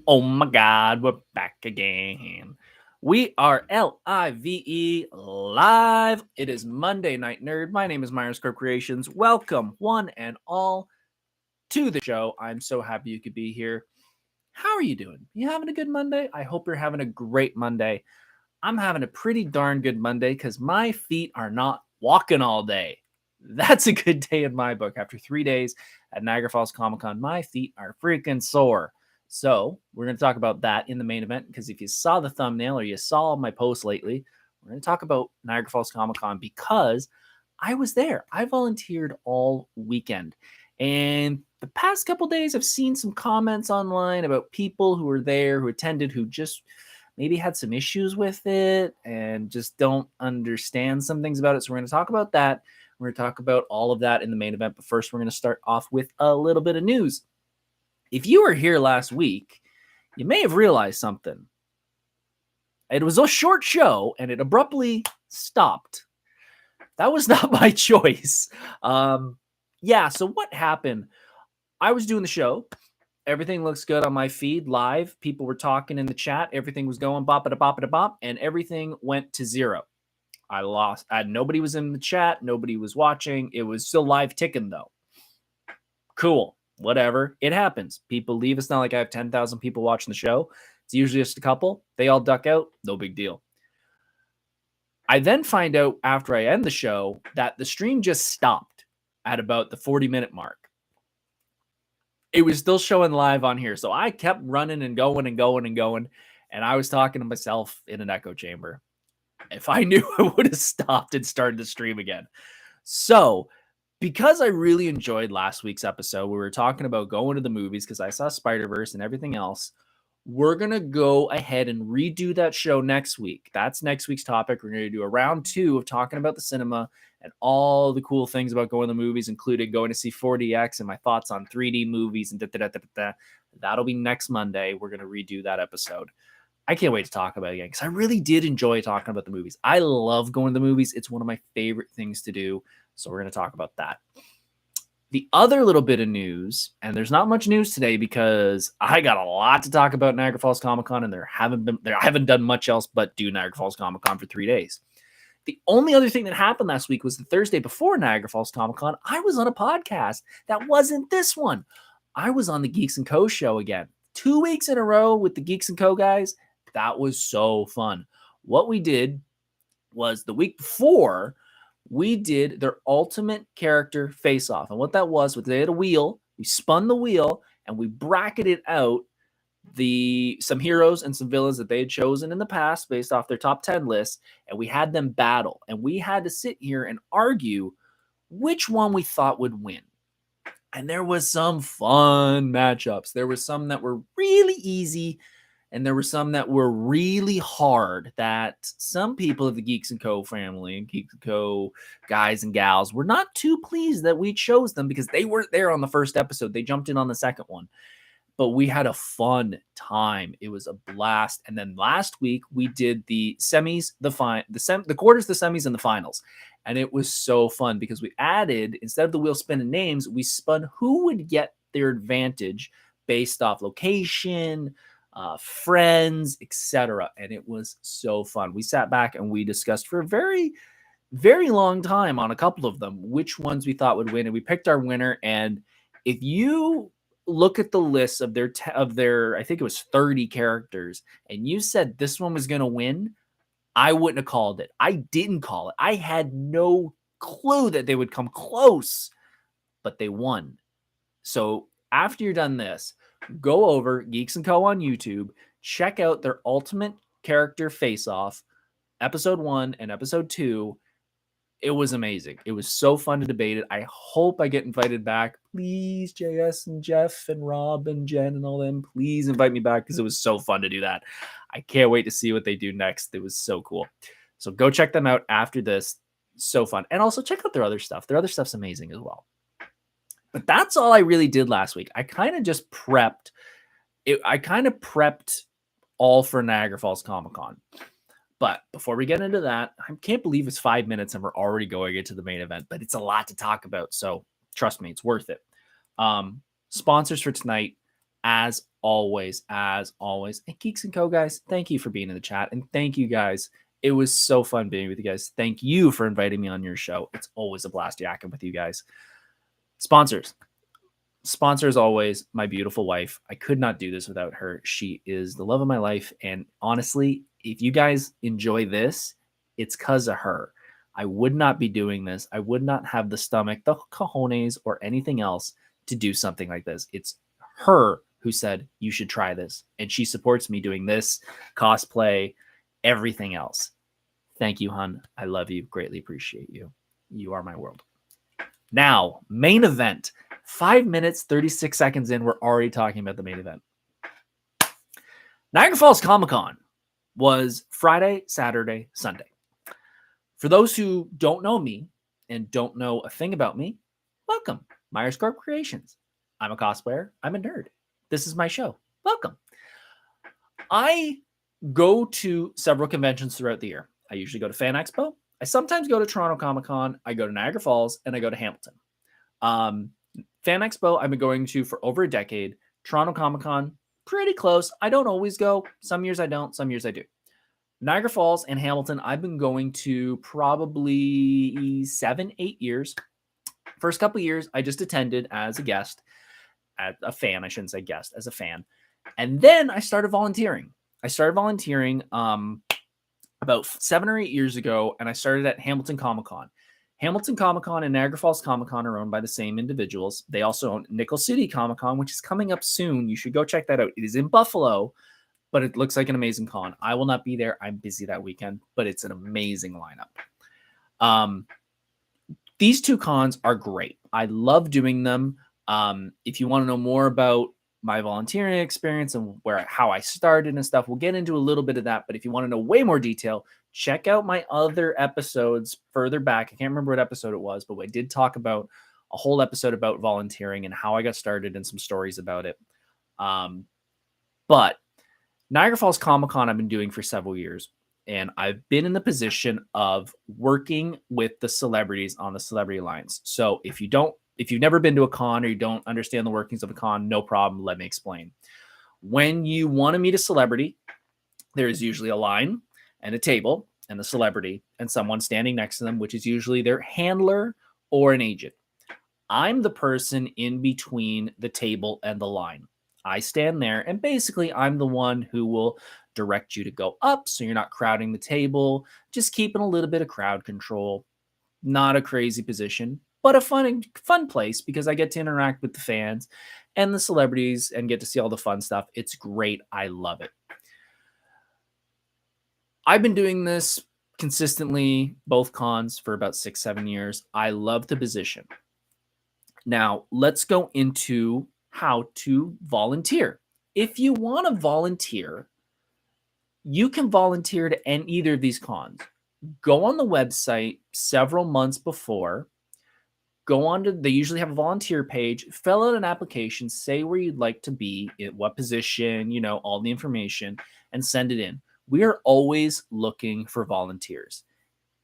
Oh my God, we're back again. We are LIVE live. It is Monday Night Nerd. My name is Myers Corp Creations. Welcome, one and all, to the show. I'm so happy you could be here. How are you doing? You having a good Monday? I hope you're having a great Monday. I'm having a pretty darn good Monday because my feet are not walking all day. That's a good day in my book. After 3 days at Niagara Falls Comic Con, my feet are freaking sore. So we're going to talk about that in the main event because if you saw the thumbnail or you saw my post lately, we're going to talk about Niagara Falls Comic Con because I was there. I volunteered all weekend. And the past couple days, I've seen some comments online about people who were there, who attended, who just maybe had some issues with it and just don't understand some things about it. So we're going to talk about that. We're going to talk about all of that in the main event. But first, we're going to start off with a little bit of news. If you were here last week, you may have realized something. It was a short show and it abruptly stopped. That was not my choice. So what happened? I was doing the show. Everything looks good on my feed live. People were talking in the chat. Everything was going bop, and everything went to zero. I lost. Nobody was in the chat. Nobody was watching. It was still live ticking though. Cool. Whatever. It happens. People leave. It's not like I have 10,000 people watching the show. It's usually just a couple. They all duck out. No big deal. I then find out after I end the show that the stream just stopped at about the 40-minute mark. It was still showing live on here. So I kept running and going. And I was talking to myself in an echo chamber. If I knew, I would have stopped and started the stream again. So because I really enjoyed last week's episode, we were talking about going to the movies because I saw Spider-Verse and everything else. We're going to go ahead and redo that show next week. That's next week's topic. We're going to do a round 2 of talking about the cinema and all the cool things about going to the movies, including going to see 4DX and my thoughts on 3D movies and That'll be next Monday. We're going to redo that episode. I can't wait to talk about it again because I really did enjoy talking about the movies. I love going to the movies. It's one of my favorite things to do. So we're going to talk about that. The other little bit of news, and there's not much news today because I got a lot to talk about Niagara Falls Comic Con, and I haven't done much else but do Niagara Falls Comic Con for 3 days. The only other thing that happened last week was the Thursday before Niagara Falls Comic Con. I was on a podcast that wasn't this one. I was on the Geeks & Co. show again. 2 weeks in a row with the Geeks & Co. guys. That was so fun. What we did was the week before, we did their ultimate character face-off. And what that was they had a wheel. We spun the wheel and we bracketed out some heroes and some villains that they had chosen in the past based off their top 10 lists. And we had them battle. And we had to sit here and argue which one we thought would win. And there was some fun matchups. There was some that were really easy. And there were some that were really hard that some people of the Geeks & Co. family and Geeks & Co. guys and gals were not too pleased that we chose them because they weren't there on the first episode. They jumped in on the second one. But we had a fun time. It was a blast. And then last week, we did the semis, the quarters, the semis, and the finals. And it was so fun because we added, instead of the wheel spinning names, we spun who would get their advantage based off location, friends, etc. And it was so fun. We sat back and we discussed for a very, very long time on a couple of them which ones we thought would win, and we picked our winner. And if you look at the list of their I think it was 30 characters, and you said this one was going to win, I wouldn't have called it. I didn't call it. I had no clue that they would come close, but they won. So after you're done this, go over Geeks & Co. on YouTube, check out their ultimate character face-off, episode 1 and episode 2. It was amazing. It was so fun to debate it. I hope I get invited back. Please, JS and Jeff and Rob and Jen and all them, please invite me back because it was so fun to do that. I can't wait to see what they do next. It was so cool. So go check them out after this. So fun. And also check out their other stuff. Their other stuff's amazing as well. But that's all I really did last week. I kind of just prepped. I kind of prepped all for Niagara Falls Comic Con. But before we get into that, I can't believe it's 5 minutes and we're already going into the main event. But it's a lot to talk about. So trust me, it's worth it. Sponsors for tonight. as always. And Geeks and Co, guys, thank you for being in the chat. And thank you, guys. It was so fun being with you guys. Thank you for inviting me on your show. It's always a blast yakking with you guys. Sponsors, as always, my beautiful wife. I could not do this without her. She is the love of my life. And honestly, if you guys enjoy this, it's because of her. I would not be doing this. I would not have the stomach, the cojones, or anything else to do something like this. It's her who said, you should try this. And she supports me doing this, cosplay, everything else. Thank you, hun. I love you. Greatly appreciate you. You are my world. Now, main event. 5 minutes, 36 seconds in, we're already talking about the main event. Niagara Falls Comic Con was Friday, Saturday, Sunday. For those who don't know me and don't know a thing about me, welcome. Myers Corp Creations. I'm a cosplayer. I'm a nerd. This is my show. Welcome. I go to several conventions throughout the year. I usually go to Fan Expo. I sometimes go to Toronto Comic Con. I go to Niagara Falls, and I go to Hamilton. Fan Expo, I've been going to for over a decade. Toronto Comic Con, pretty close. I don't always go. Some years I don't. Some years I do. Niagara Falls and Hamilton, I've been going to probably 7-8 years. First couple of years, I just attended as a guest, as a fan. I shouldn't say guest, as a fan. And then I started volunteering. About 7 or 8 years ago, and I started at Hamilton Comic Con. Hamilton Comic Con and Niagara Falls Comic Con are owned by the same individuals. They also own Nickel City Comic Con, which is coming up soon. You should go check that out. It is in Buffalo, but it looks like an amazing con. I will not be there. I'm busy that weekend, but it's an amazing lineup. These two cons are great. I love doing them. If you want to know more about my volunteering experience and how I started and stuff, we'll get into a little bit of that. But if you want to know way more detail, check out my other episodes further back. I can't remember what episode it was, but I did talk about a whole episode about volunteering and how I got started and some stories about it. But Niagara Falls Comic Con I've been doing for several years, and I've been in the position of working with the celebrities on the Celebrity Alliance. So if you've never been to a con or you don't understand the workings of a con, no problem. Let me explain. When you want to meet a celebrity, there is usually a line and a table and the celebrity and someone standing next to them, which is usually their handler or an agent. I'm the person in between the table and the line. I stand there, and basically I'm the one who will direct you to go up so you're not crowding the table, just keeping a little bit of crowd control. Not a crazy position, but a fun place because I get to interact with the fans and the celebrities and get to see all the fun stuff. It's great. I love it. I've been doing this consistently, both cons, for about 6-7 years. I love the position. Now, let's go into how to volunteer. If you want to volunteer, you can volunteer to either of these cons. Go on the website several months before. They usually have a volunteer page, fill out an application, say where you'd like to be, at what position, all the information, and send it in. We are always looking for volunteers.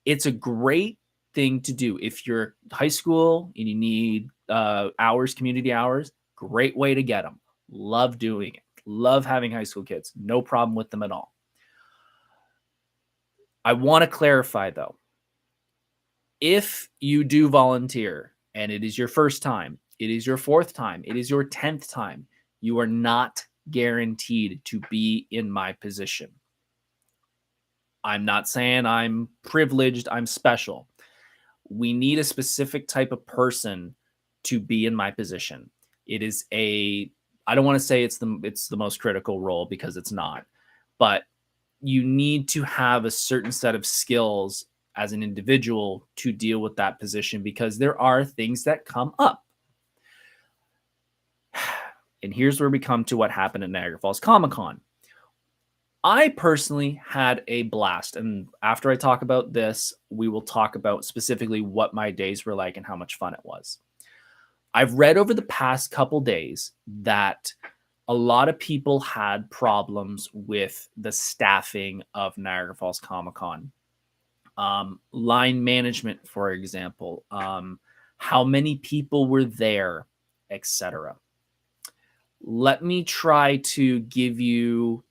It's a great thing to do. If you're high school and you need community hours, great way to get them. Love doing it. Love having high school kids. No problem with them at all. I want to clarify, though. If you do volunteer and it is your first time, it is your 4th time, it is your 10th time, you are not guaranteed to be in my position. I'm not saying I'm privileged, I'm special. We need a specific type of person to be in my position. It is I don't want to say it's the most critical role because it's not, but you need to have a certain set of skills as an individual to deal with that position because there are things that come up. And here's where we come to what happened at Niagara Falls Comic Con. I personally had a blast. And after I talk about this, we will talk about specifically what my days were like and how much fun it was. I've read over the past couple days that a lot of people had problems with the staffing of Niagara Falls Comic Con. Line management, for example, how many people were there, etc. let me try to give you,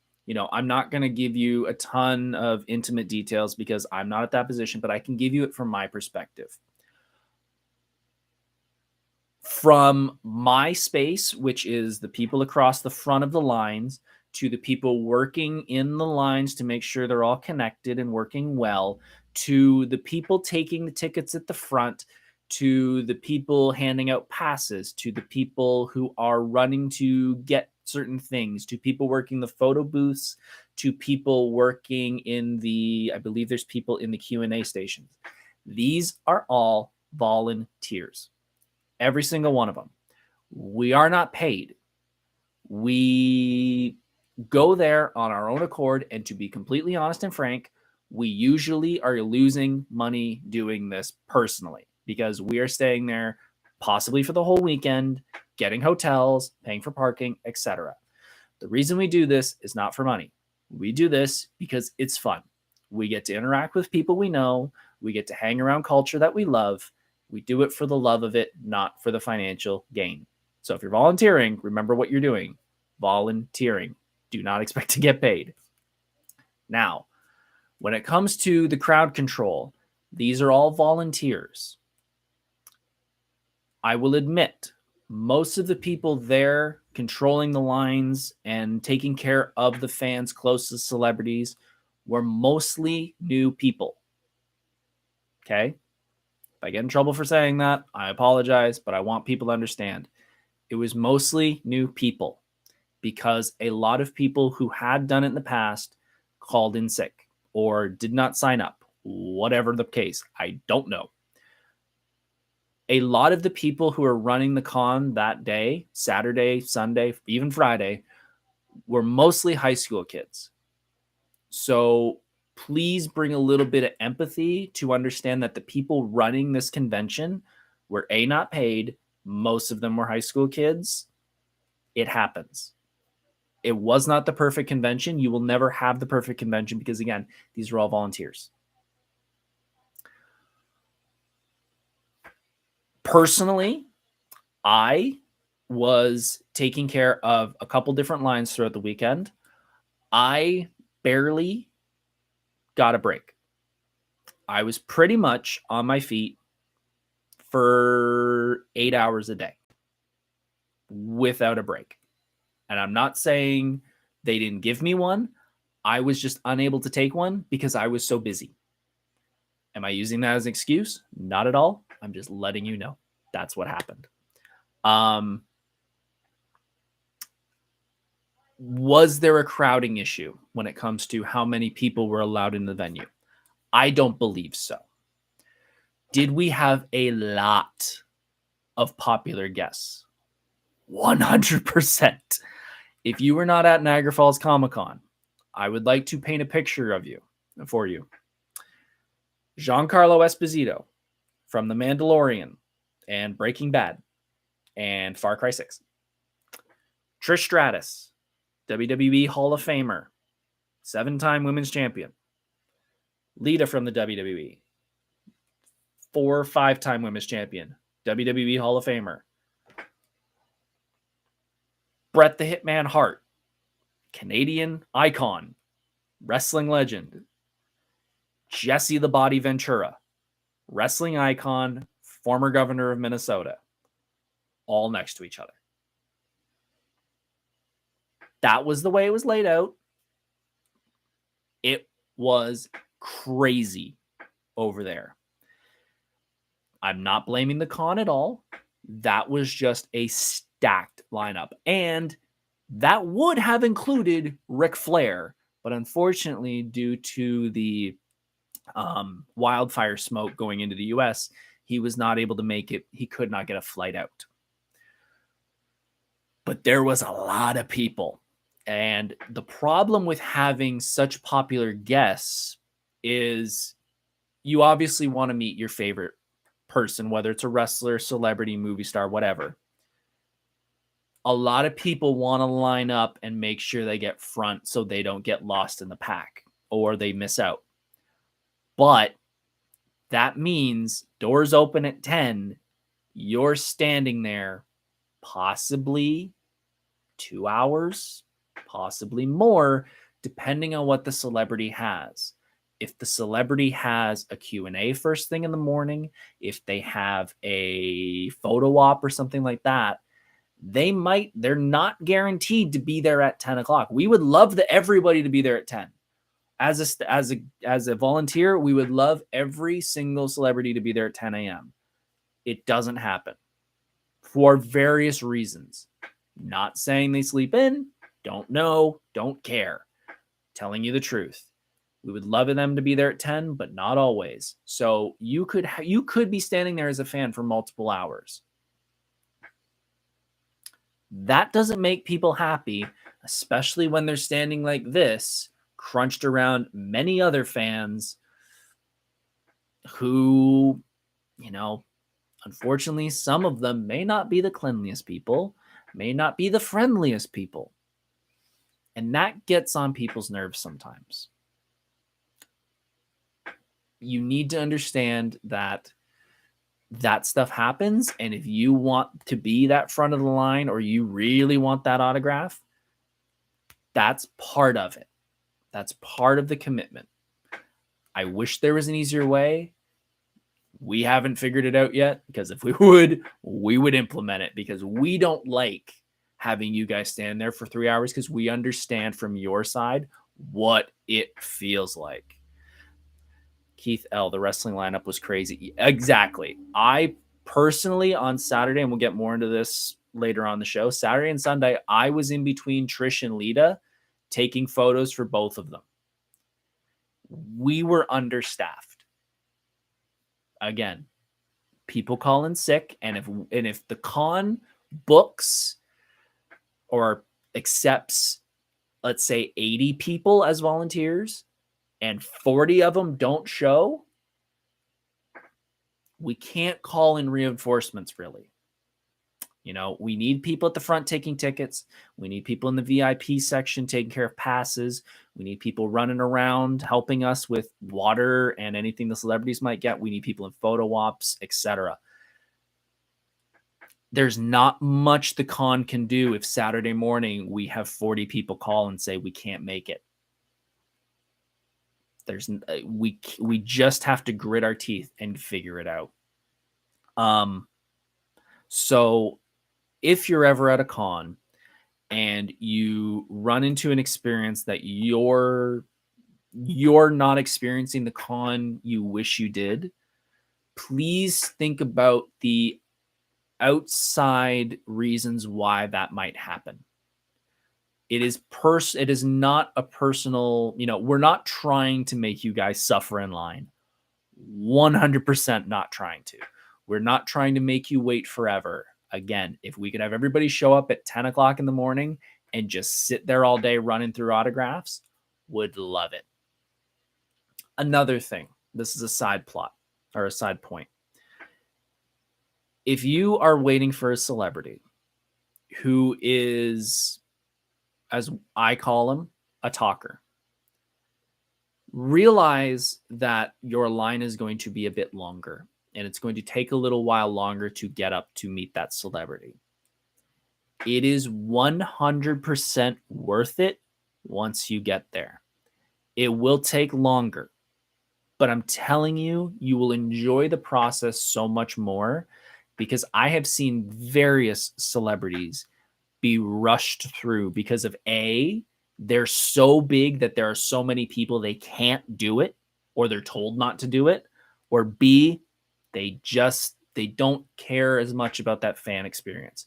I'm not going to give you a ton of intimate details because I'm not at that position, but I can give you it from my perspective. From my space, which is the people across the front of the lines, to the people working in the lines to make sure they're all connected and working well, to the people taking the tickets at the front, to the people handing out passes, to the people who are running to get certain things, to people working the photo booths, to people working in I believe there's people in the Q&A stations. These are all volunteers. Every single one of them. We are not paid. We go there on our own accord. And to be completely honest and frank, we usually are losing money doing this personally because we are staying there possibly for the whole weekend, getting hotels, paying for parking, etc. The reason we do this is not for money. We do this because it's fun. We get to interact with people we know. We get to hang around culture that we love. We do it for the love of it, not for the financial gain. So if you're volunteering, remember what you're doing. Volunteering. Do not expect to get paid. Now, when it comes to the crowd control, these are all volunteers. I will admit, most of the people there controlling the lines and taking care of the fans closest celebrities were mostly new people. Okay? If I get in trouble for saying that, I apologize, but I want people to understand. It was mostly new people because a lot of people who had done it in the past called in sick or did not sign up, whatever the case. I don't know. A lot of the people who are running the con that day, Saturday, Sunday, even Friday, were mostly high school kids. So please bring a little bit of empathy to understand that the people running this convention were not paid. Most of them were high school kids. It happens. It was not the perfect convention. You will never have the perfect convention because, again, these are all volunteers. Personally, I was taking care of a couple different lines throughout the weekend. I barely got a break. I was pretty much on my feet for 8 hours a day without a break. And I'm not saying they didn't give me one. I was just unable to take one because I was so busy. Am I using that as an excuse? Not at all. I'm just letting you know that's what happened. Was there a crowding issue when it comes to how many people were allowed in the venue? I don't believe so. Did we have a lot of popular guests? 100%. If you were not at Niagara Falls Comic Con, I would like to paint a picture for you. Giancarlo Esposito from The Mandalorian and Breaking Bad and Far Cry 6. Trish Stratus, WWE Hall of Famer, 7-time women's champion. Lita from the WWE, 4 or 5-time women's champion, WWE Hall of Famer. Bret the Hitman Hart, Canadian icon, wrestling legend. Jesse the Body Ventura, wrestling icon, former governor of Minnesota, all next to each other. That was the way it was laid out. It was crazy over there. I'm not blaming the con at all. That was just a stacked lineup. And that would have included Ric Flair. But unfortunately, due to the wildfire smoke going into the U.S., he was not able to make it. He could not get a flight out. But there was a lot of people. And the problem with having such popular guests is you obviously want to meet your favorite person, whether it's a wrestler, celebrity, movie star, whatever. A lot of people want to line up and make sure they get front so they don't get lost in the pack or they miss out. But that means doors open at 10. You're standing there possibly 2 hours, possibly more, depending on what the celebrity has. If the celebrity has a Q&A first thing in the morning, if they have a photo op or something like that, they're not guaranteed to be there at 10 o'clock. We would love everybody to be there at 10. As a volunteer, we would love every single celebrity to be there at 10 a.m. It doesn't happen for various reasons. Not saying they sleep in, don't know, don't care. Telling you the truth. We would love them to be there at 10, but not always. So you could be standing there as a fan for multiple hours. That doesn't make people happy, especially when they're standing like this, crunched around many other fans who, unfortunately, some of them may not be the cleanliest people, may not be the friendliest people. And that gets on people's nerves sometimes. You need to understand that stuff happens. And if you want to be that front of the line or you really want that autograph, that's part of it. That's part of the commitment. I wish there was an easier way. We haven't figured it out yet, because if we would implement it, because we don't like having you guys stand there for 3 hours, because we understand from your side what it feels like. Keith L., the wrestling lineup was crazy. Exactly. I personally, on Saturday, and we'll get more into this later on the show, Saturday and Sunday, I was in between Trish and Lita taking photos for both of them. We were understaffed. Again, people call in sick, and if the con books or accepts, let's say, 80 people as volunteers, and 40 of them don't show, we can't call in reinforcements, really. We need people at the front taking tickets. We need people in the VIP section taking care of passes. We need people running around helping us with water and anything the celebrities might get. We need people in photo ops, etc. There's not much the con can do if Saturday morning we have 40 people call and say we can't make it. We just have to grit our teeth and figure it out. So if you're ever at a con and you run into an experience that you're not experiencing the con you wish you did, please think about the outside reasons why that might happen. It is not a personal, we're not trying to make you guys suffer in line. 100% not trying to. We're not trying to make you wait forever. Again, if we could have everybody show up at 10 o'clock in the morning and just sit there all day running through autographs, would love it. Another thing, this is a side plot or a side point. If you are waiting for a celebrity who is, as I call him, a talker, realize that your line is going to be a bit longer, and it's going to take a little while longer to get up to meet that celebrity. It is 100% worth it once you get there. It will take longer, but I'm telling you, you will enjoy the process so much more, because I have seen various celebrities be rushed through because of they're so big that there are so many people they can't do it, or they're told not to do it, or B, they don't care as much about that fan experience.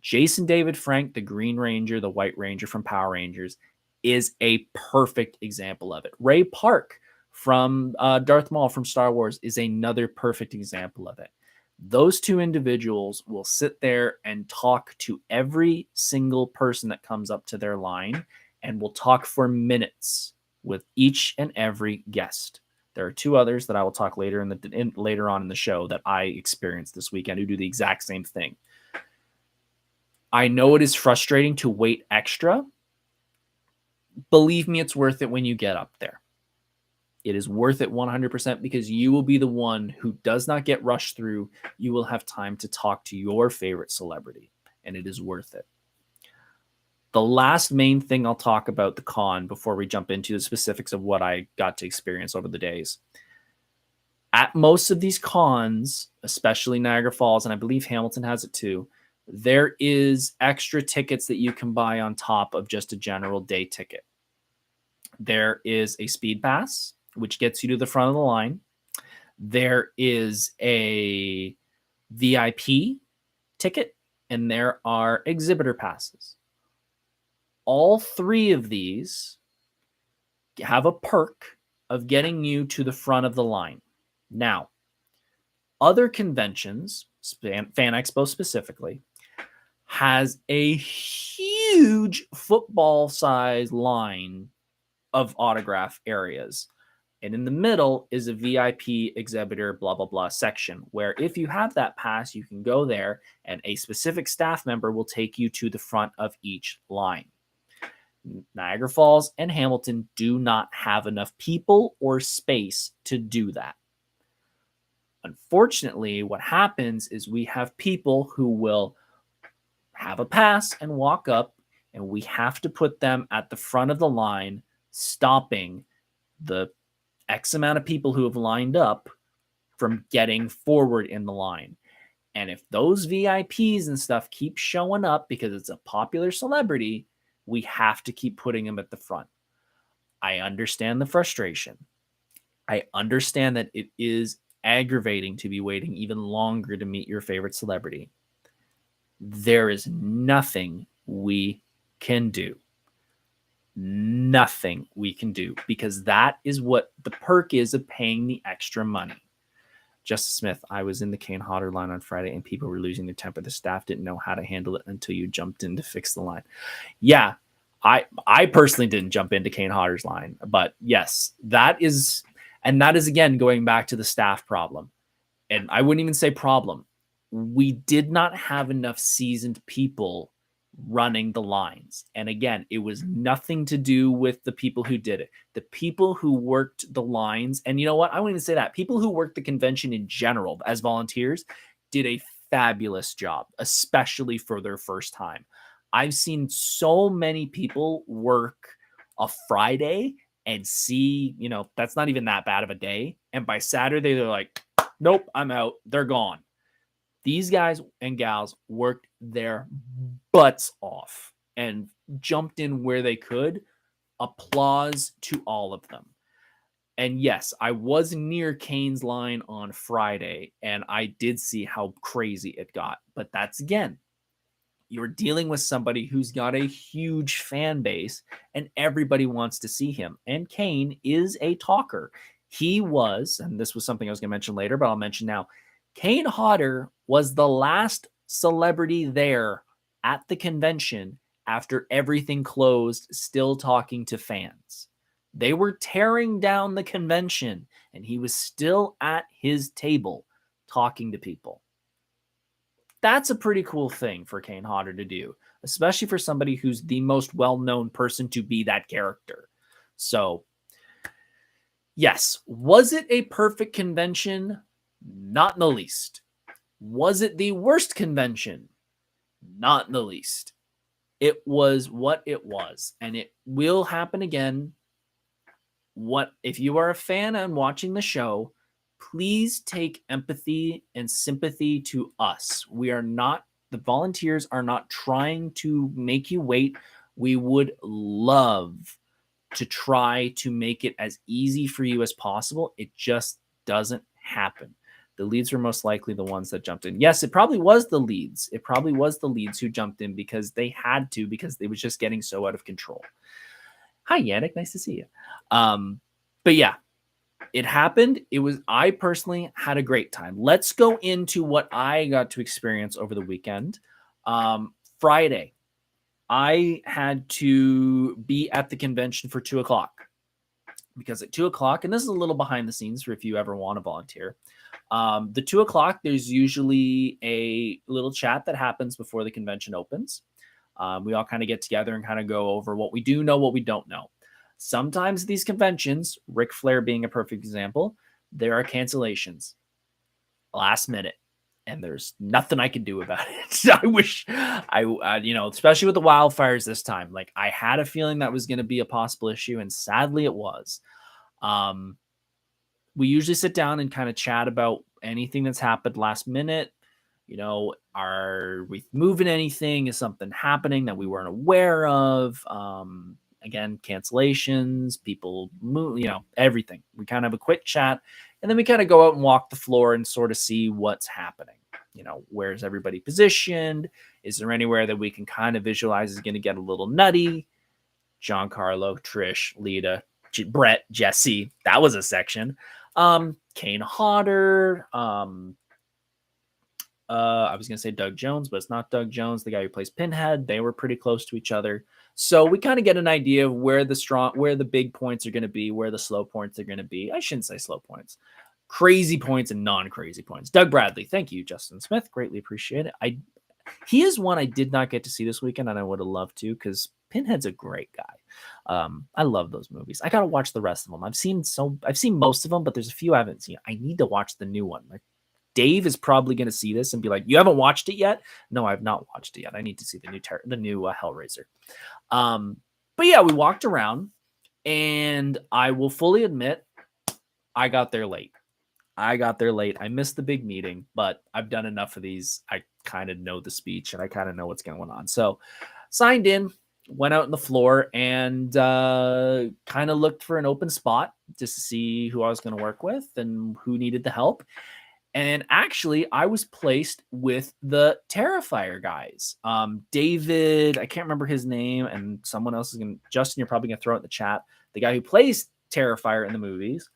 Jason David Frank, the Green Ranger, the White Ranger from Power Rangers, is a perfect example of it. Ray Park from Darth Maul from Star Wars is another perfect example of it. Those two individuals will sit there and talk to every single person that comes up to their line, and will talk for minutes with each and every guest. There are two others that I will talk later later on in the show that I experienced this weekend who do the exact same thing. I know it is frustrating to wait extra. Believe me, it's worth it when you get up there. It is worth it 100%, because you will be the one who does not get rushed through. You will have time to talk to your favorite celebrity, and it is worth it. The last main thing I'll talk about the con before we jump into the specifics of what I got to experience over the days. At most of these cons, especially Niagara Falls, and I believe Hamilton has it too, there is extra tickets that you can buy on top of just a general day ticket. There is a speed pass, which gets you to the front of the line. There is a VIP ticket, and there are exhibitor passes. All three of these have a perk of getting you to the front of the line. Now, other conventions, Fan Expo specifically, has a huge football-sized line of autograph areas. And in the middle is a VIP exhibitor, blah, blah, blah section where if you have that pass, you can go there and a specific staff member will take you to the front of each line. Niagara Falls and Hamilton do not have enough people or space to do that. Unfortunately, what happens is we have people who will have a pass and walk up, and we have to put them at the front of the line, stopping the X amount of people who have lined up from getting forward in the line. And if those VIPs and stuff keep showing up because it's a popular celebrity, we have to keep putting them at the front. I understand the frustration. I understand that it is aggravating to be waiting even longer to meet your favorite celebrity. There is nothing we can do. Nothing we can do, because that is what the perk is of paying the extra money. Justice Smith, I was in the Kane Hodder line on Friday and people were losing their temper. The staff didn't know how to handle it until you jumped in to fix the line. Yeah, I personally didn't jump into Kane Hodder's line, but yes, that is again going back to the staff problem. And I wouldn't even say problem. We did not have enough seasoned people running the lines. And again, it was nothing to do with the people who did it. The people who worked the lines, and you know what? I won't even say that. People who worked the convention in general as volunteers did a fabulous job, especially for their first time. I've seen so many people work a Friday and see, that's not even that bad of a day. And by Saturday, they're like, nope, I'm out. They're gone. These guys and gals worked their butts off and jumped in where they could. Applause to all of them. And yes, I was near Kane's line on Friday, and I did see how crazy it got. But that's, again, you're dealing with somebody who's got a huge fan base, and everybody wants to see him. And Kane is a talker. He was, and this was something I was going to mention later, but I'll mention now, Kane Hodder was the last celebrity there at the convention after everything closed, still talking to fans. They were tearing down the convention, and he was still at his table talking to people. That's a pretty cool thing for Kane Hodder to do, especially for somebody who's the most well-known person to be that character. So, yes, was it a perfect convention? Not in the least. Was it the worst convention? Not in the least. It was what it was, and it will happen again. If you are a fan and watching the show, please take empathy and sympathy to us. The volunteers are not trying to make you wait. We would love to try to make it as easy for you as possible. It just doesn't happen. The leads were most likely the ones that jumped in. Yes, it probably was the leads. It probably was the leads who jumped in because they had to, because they was just getting so out of control. Hi, Yannick. Nice to see you. But yeah, it happened. I personally had a great time. Let's go into what I got to experience over the weekend. Friday, I had to be at the convention for 2:00 because at 2:00, and this is a little behind the scenes for if you ever want to volunteer. The 2:00, there's usually a little chat that happens before the convention opens. We all kind of get together and kind of go over what we do know, what we don't know. Sometimes these conventions, Ric Flair being a perfect example, there are cancellations last minute. and there's nothing I can do about it. I wish especially with the wildfires this time, like I had a feeling that was going to be a possible issue, and sadly it was. Um, we usually sit down and kind of chat about anything that's happened last minute. Are we moving anything? Is something happening that we weren't aware of? Again, cancellations, people move, everything. We kind of have a quick chat, and then we kind of go out and walk the floor and sort of see what's happening. Where's everybody positioned? Is there anywhere that we can kind of visualize is going to get a little nutty? Giancarlo, Trish, Lita, Brett, Jesse. That was a section. Kane Hodder. I was gonna say Doug Jones, but it's not Doug Jones, the guy who plays Pinhead. They were pretty close to each other, so we kind of get an idea of where the big points are going to be, where the slow points are going to be. I shouldn't say slow points, crazy points and non-crazy points. Doug Bradley, thank you, Justin Smith, greatly appreciate it. He is one I did not get to see this weekend, and I would have loved to, because Pinhead's a great guy. I love those movies. I gotta watch the rest of them. I've seen most of them, but there's a few I haven't seen. I need to watch the new one. Like, Dave is probably going to see this and be like, "You haven't watched it yet?" No, I've not watched it yet. I need to see the new Hellraiser. But yeah, we walked around, and I will fully admit, I got there late. I missed the big meeting, but I've done enough of these. I kind of know the speech, and I kind of know what's going on. So, signed in, went out on the floor, and kind of looked for an open spot just to see who I was going to work with and who needed the help. And actually, I was placed with the Terrifier guys. David, I can't remember his name, and someone else is going to, Justin, you're probably going to throw it in the chat. The guy who plays Terrifier in the movies,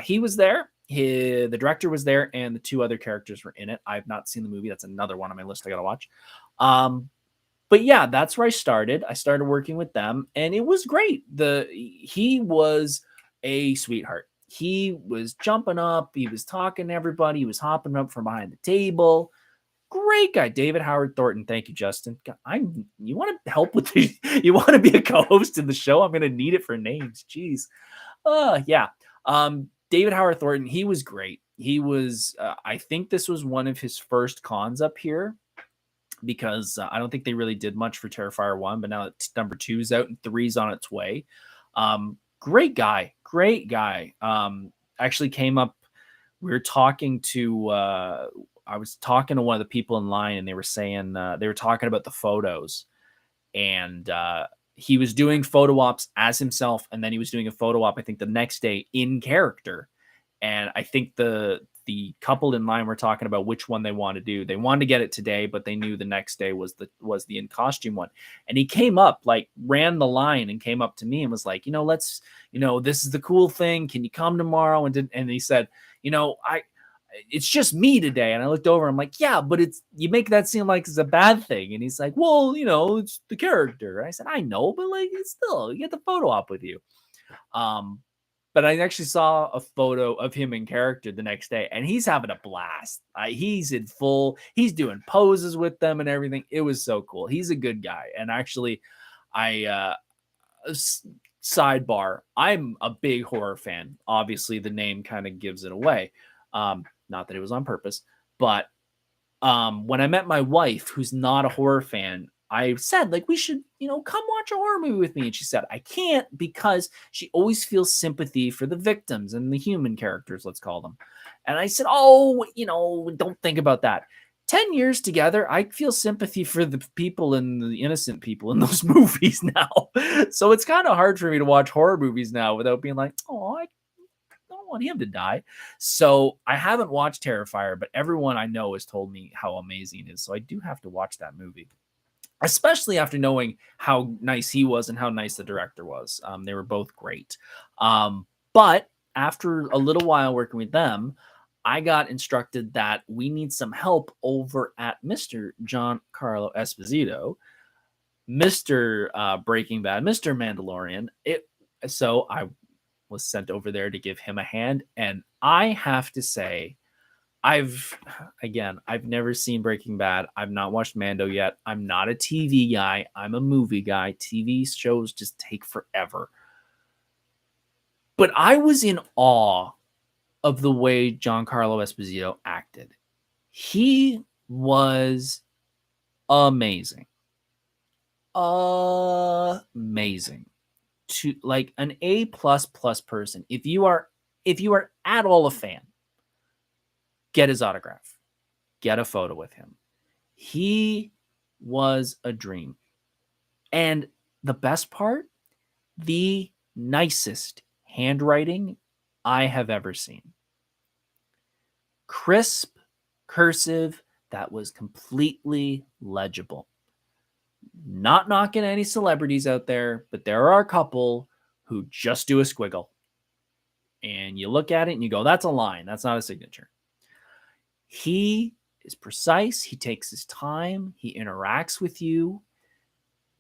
he was there. The director was there, and the two other characters were in it. I've not seen the movie. That's another one on my list I got to watch. But yeah, that's where I started. I started working with them, and it was great. He was a sweetheart. He was jumping up. He was talking to everybody. He was hopping up from behind the table. Great guy, David Howard Thornton. Thank you, Justin. You want to help with this? You want to be a co-host in the show? I'm going to need it for names. Jeez. Yeah. David Howard Thornton. He was great. He was. I think this was one of his first cons up here, because I don't think they really did much for Terrifier 1, but now number 2 is out and 3's on its way. Great guy. Actually came up, we were talking to, I was talking to one of the people in line, and they were saying, they were talking about the photos, and he was doing photo ops as himself, and then he was doing a photo op, I think, the next day in character. And I think the couple in line were talking about which one they want to do. They wanted to get it today, but they knew the next day was the in costume one. And he came up, like, ran the line and came up to me and was like, this is the cool thing. Can you come tomorrow? And he said, it's just me today. And I looked over, I'm like, yeah, but you make that seem like it's a bad thing. And he's like, well, it's the character. And I said, I know, but like, it's still, you get the photo op with you. But I actually saw a photo of him in character the next day, and he's having a blast. He's he's doing poses with them and everything. It was so cool. He's a good guy. And actually, sidebar, I'm a big horror fan. Obviously, the name kind of gives it away. Not that it was on purpose, but when I met my wife, who's not a horror fan, I said, like, we should, come watch a horror movie with me. And she said, I can't, because she always feels sympathy for the victims and the human characters, let's call them. And I said, don't think about that. 10 years together, I feel sympathy for the people and the innocent people in those movies now. So it's kind of hard for me to watch horror movies now without being like, I don't want him to die. So I haven't watched Terrifier, but everyone I know has told me how amazing it is. So I do have to watch that movie, especially after knowing how nice he was and how nice the director was. They were both great. But after a little while working with them, I got instructed that we need some help over at Mr. Giancarlo Esposito, Mr. Breaking Bad, Mr. Mandalorian. So I was sent over there to give him a hand. And I have to say, I've never seen Breaking Bad. I've not watched Mando yet. I'm not a TV guy. I'm a movie guy. TV shows just take forever. But I was in awe of the way Giancarlo Esposito acted. He was amazing. Amazing. To like an A plus person. If you are at all a fan, get his autograph. Get a photo with him. He was a dream. And the best part, the nicest handwriting I have ever seen. Crisp, cursive, that was completely legible. Not knocking any celebrities out there, but there are a couple who just do a squiggle. And you look at it and you go, that's a line. That's not a signature. He is precise. He takes his time. He interacts with you.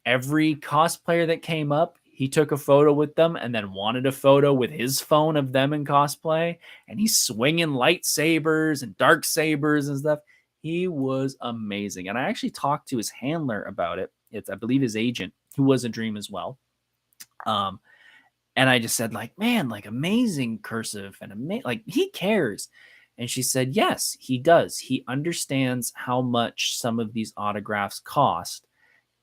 Every cosplayer that came up, he took a photo with them and then wanted a photo with his phone of them in cosplay. And he's swinging lightsabers and dark sabers and stuff. He was amazing. And I actually talked to his handler about it. It's, I believe, his agent, who was a dream as well. And I just said, like, man, like, amazing cursive and like, he cares. And she said, yes, he does. He understands how much some of these autographs cost.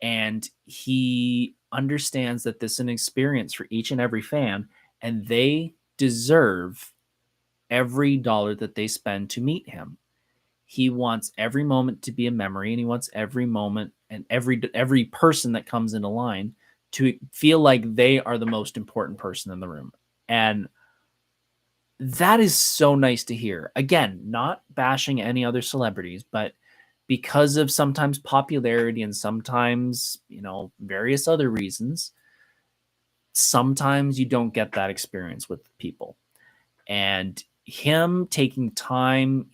And he understands that this is an experience for each and every fan, and they deserve every dollar that they spend to meet him. He wants every moment to be a memory, and he wants every moment and every person that comes into line to feel like they are the most important person in the room. And that is so nice to hear. Again, not bashing any other celebrities, but because of sometimes popularity and sometimes, various other reasons, sometimes you don't get that experience with people. And him taking time,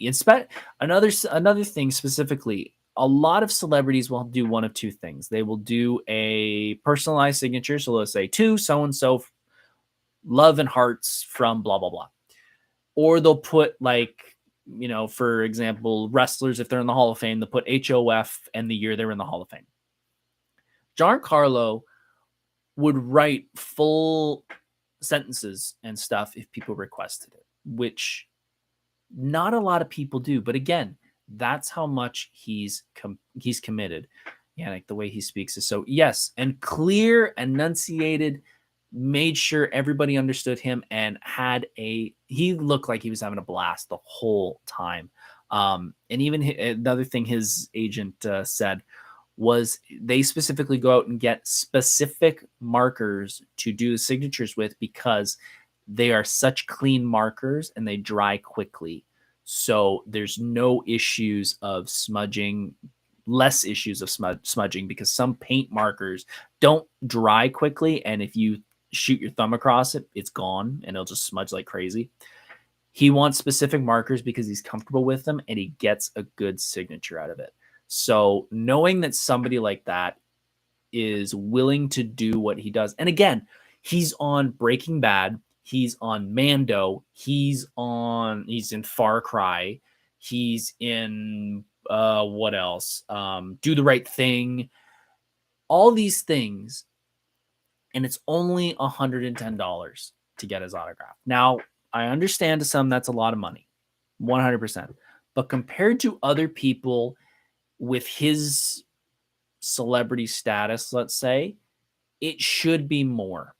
another thing specifically, a lot of celebrities will do one of two things. They will do a personalized signature. So let's say to so-and-so, love and hearts from blah, blah, blah. Or they'll put, like, for example, wrestlers, if they're in the Hall of Fame, they'll put HOF and the year they're in the Hall of Fame. Giancarlo would write full sentences and stuff if people requested it, which not a lot of people do. But again, that's how much he's committed. Yeah, like the way he speaks is so, yes, and clear, enunciated, made sure everybody understood him, and he looked like he was having a blast the whole time. And even another thing his agent said was they specifically go out and get specific markers to do the signatures with, because they are such clean markers and they dry quickly. So there's no issues of smudging, less issues of smudging, because some paint markers don't dry quickly. And if you shoot your thumb across it, it's gone and it'll just smudge like crazy. He wants specific markers because he's comfortable with them and he gets a good signature out of it. So knowing that somebody like that is willing to do what he does, and again, he's on Breaking Bad, he's on Mando, he's in Far Cry, he's in what else? Do the Right Thing, all these things, and it's only $110 to get his autograph. Now, I understand to some that's a lot of money, 100%. But compared to other people with his celebrity status, let's say, it should be more,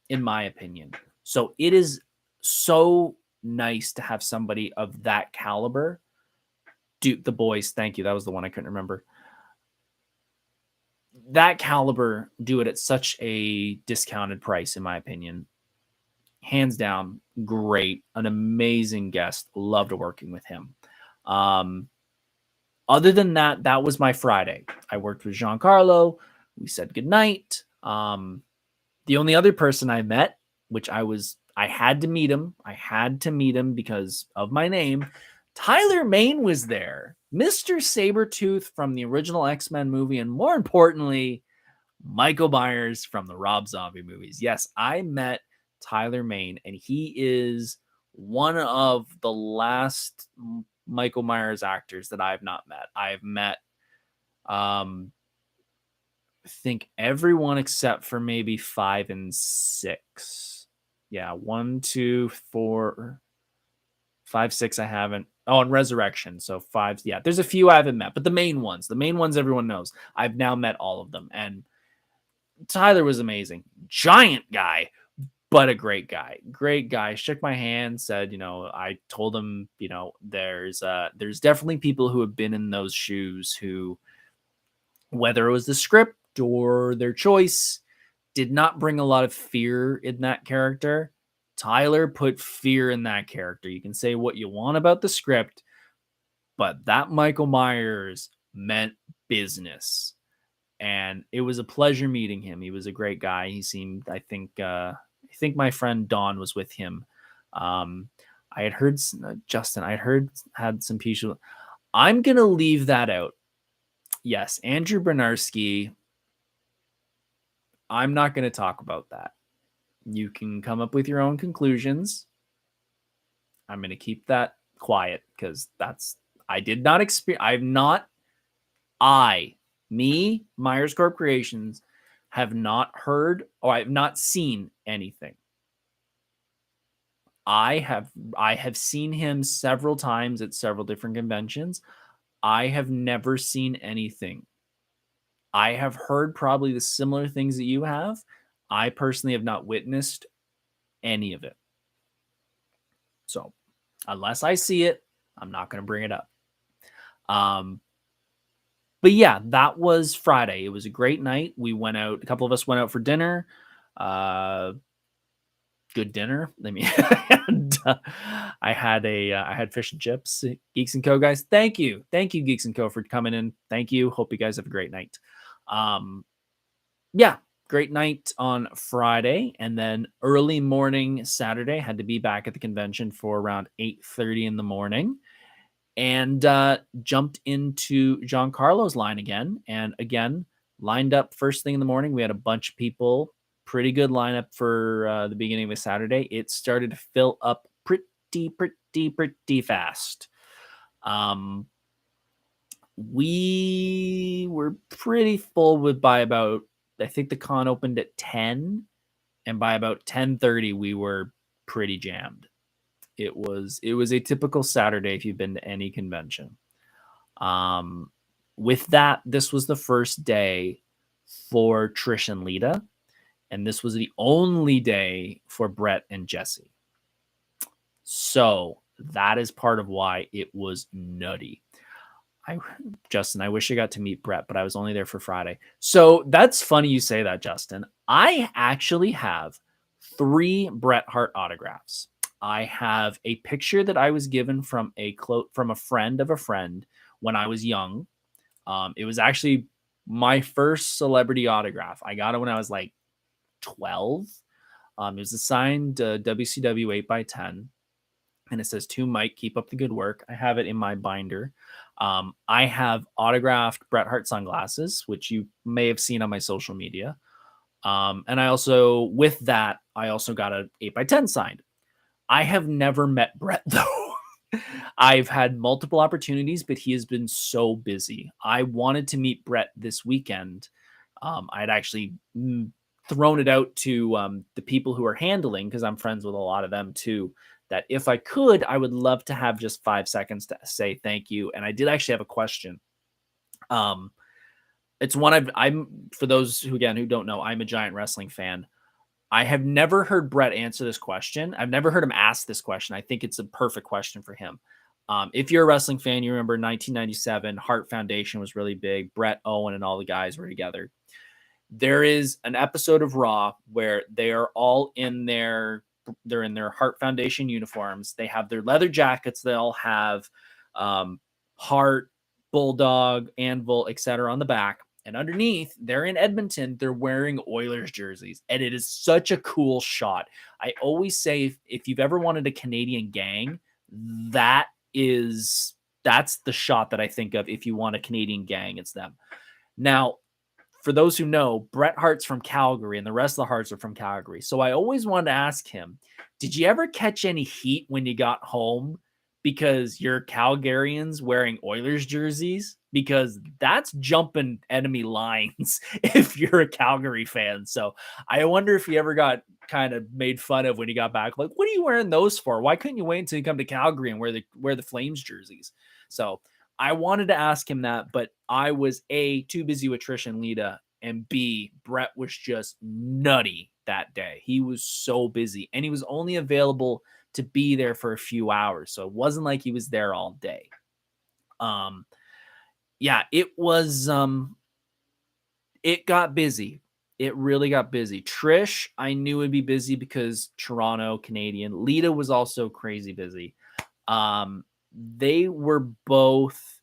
in my opinion. So it is so nice to have somebody of that caliber. Dude, the boys, thank you. That was the one I couldn't remember. That caliber do it at such a discounted price, in my opinion. Hands down, great. An amazing guest. Loved working with him. Other than that, that was my Friday. I worked with Giancarlo. We said goodnight. The only other person I met, which I had to meet him. I had to meet him because of my name. Tyler Mane was there. Mr. Sabretooth from the original X-Men movie. And more importantly, Michael Myers from the Rob Zombie movies. Yes, I met Tyler Mane, and he is one of the last Michael Myers actors that I've not met. I've met, I think, everyone except for maybe 5 and 6. Yeah, 1, 2, 4, 5, 6. I haven't. Oh, and Resurrection. So 5. Yeah, there's a few I haven't met, but the main ones everyone knows. I've now met all of them. And Tyler was amazing. Giant guy, but a great guy. Great guy. Shook my hand, said, I told him, there's definitely people who have been in those shoes who, whether it was the script or their choice, did not bring a lot of fear in that character. Tyler put fear in that character. You can say what you want about the script, but that Michael Myers meant business. And it was a pleasure meeting him. He was a great guy. He seemed, I think my friend Dawn was with him. I had heard Justin. Had some people. I'm gonna leave that out. Yes, Andrew Bernarski. I'm not gonna talk about that. You can come up with your own conclusions. I'm gonna keep that quiet because I did not experience. Myers Corp Creations, have not heard or I have not seen anything. I have seen him several times at several different conventions. I have never seen anything. I have heard probably the similar things that you have. I personally have not witnessed any of it. So, unless I see it, I'm not going to bring it up. But yeah, that was Friday. It was a great night. We went out. A couple of us went out for dinner. Good dinner. I mean, I had fish and chips. Geeks and Co. guys, thank you, Geeks and Co. for coming in. Thank you. Hope you guys have a great night. Yeah, great night on Friday, and then early morning Saturday. Had to be back at the convention for around 8:30 in the morning, and jumped into Giancarlo's line again, and again lined up first thing in the morning. We had a bunch of people. Pretty good lineup for the beginning of a Saturday. It started to fill up pretty fast. We were pretty full by about, I think the con opened at 10, and by about 10:30 we were pretty jammed. It was a typical Saturday if you've been to any convention. With that, this was the first day for Trish and Lita. And this was the only day for Brett and Jesse. So that is part of why it was nutty. Justin, I wish I got to meet Brett, but I was only there for Friday. So that's funny you say that, Justin. I actually have 3 Bret Hart autographs. I have a picture that I was given from a friend of a friend when I was young. It was actually my first celebrity autograph. I got it when I was like 12. It was a signed WCW 8x10, and it says, "To Mike, keep up the good work." I have it in my binder. I have autographed Bret Hart sunglasses, which you may have seen on my social media. And I also, with that, I also got an 8x10 signed. I have never met Bret though. I've had multiple opportunities, but he has been so busy. I wanted to meet Bret this weekend. I'd actually thrown it out to the people who are handling, because I'm friends with a lot of them too, that if I could, I would love to have just 5 seconds to say thank you. And I did actually have a question. It's one I'm for those who don't know, I'm a giant wrestling fan. I have never heard Bret answer this question. I've never heard him ask this question. I think it's a perfect question for him. If you're a wrestling fan, you remember 1997, Hart Foundation was really big. Bret, Owen, and all the guys were together. There is an episode of Raw where they are all they're in their Hart Foundation uniforms. They have their leather jackets. They all have Hart, Bulldog, Anvil, etc. on the back. And underneath, they're in Edmonton. They're wearing Oilers jerseys. And it is such a cool shot. I always say, if you've ever wanted a Canadian gang, that's the shot that I think of. If you want a Canadian gang, it's them. Now, for those who know, Bret Hart's from Calgary and the rest of the Harts are from Calgary. So I always wanted to ask him, did you ever catch any heat when you got home because you're Calgarians wearing Oilers jerseys? because that's jumping enemy lines if you're a Calgary fan. So I wonder if he ever got kind of made fun of when he got back. Like, what are you wearing those for? Why couldn't you wait until you come to Calgary and wear the Flames jerseys? So I wanted to ask him that, but I was A, too busy with Trish and Lita, and B, Brett was just nutty that day. He was so busy, and he was only available to be there for a few hours. So it wasn't like he was there all day. Yeah, it got busy. It really got busy. Trish, I knew would be busy because Toronto, Canadian. Lita was also crazy busy. They were both.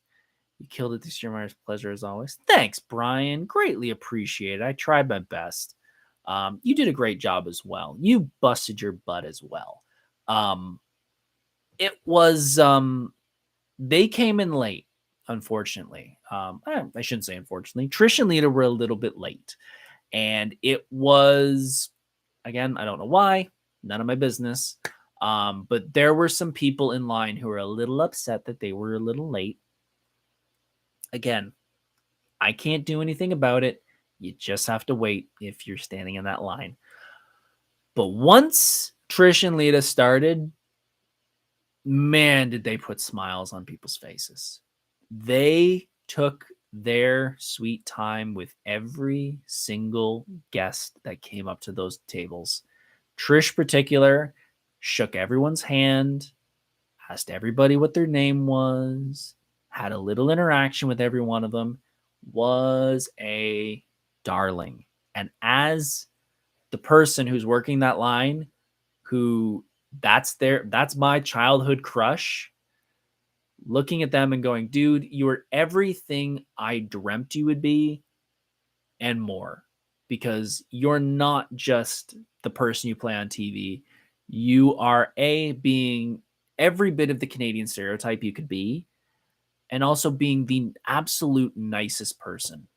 You killed it this year, Myers. Pleasure as always. Thanks, Brian. Greatly appreciated. I tried my best. You did a great job as well. You busted your butt as well. It was they came in late, unfortunately. I shouldn't say unfortunately. Trish and Lita were a little bit late. And it was, again, I don't know why, none of my business. But there were some people in line who were a little upset that they were a little late. Again, I can't do anything about it. You just have to wait if you're standing in that line. But once Trish and Lita started, man, did they put smiles on people's faces. They took their sweet time with every single guest that came up to those tables. Trish particular shook everyone's hand, asked everybody what their name was, had a little interaction with every one of them, was a darling. And as the person who's working that line, who that's my childhood crush, looking at them and going, dude, you are everything I dreamt you would be and more, because you're not just the person you play on TV. You are being every bit of the Canadian stereotype you could be, and also being the absolute nicest person.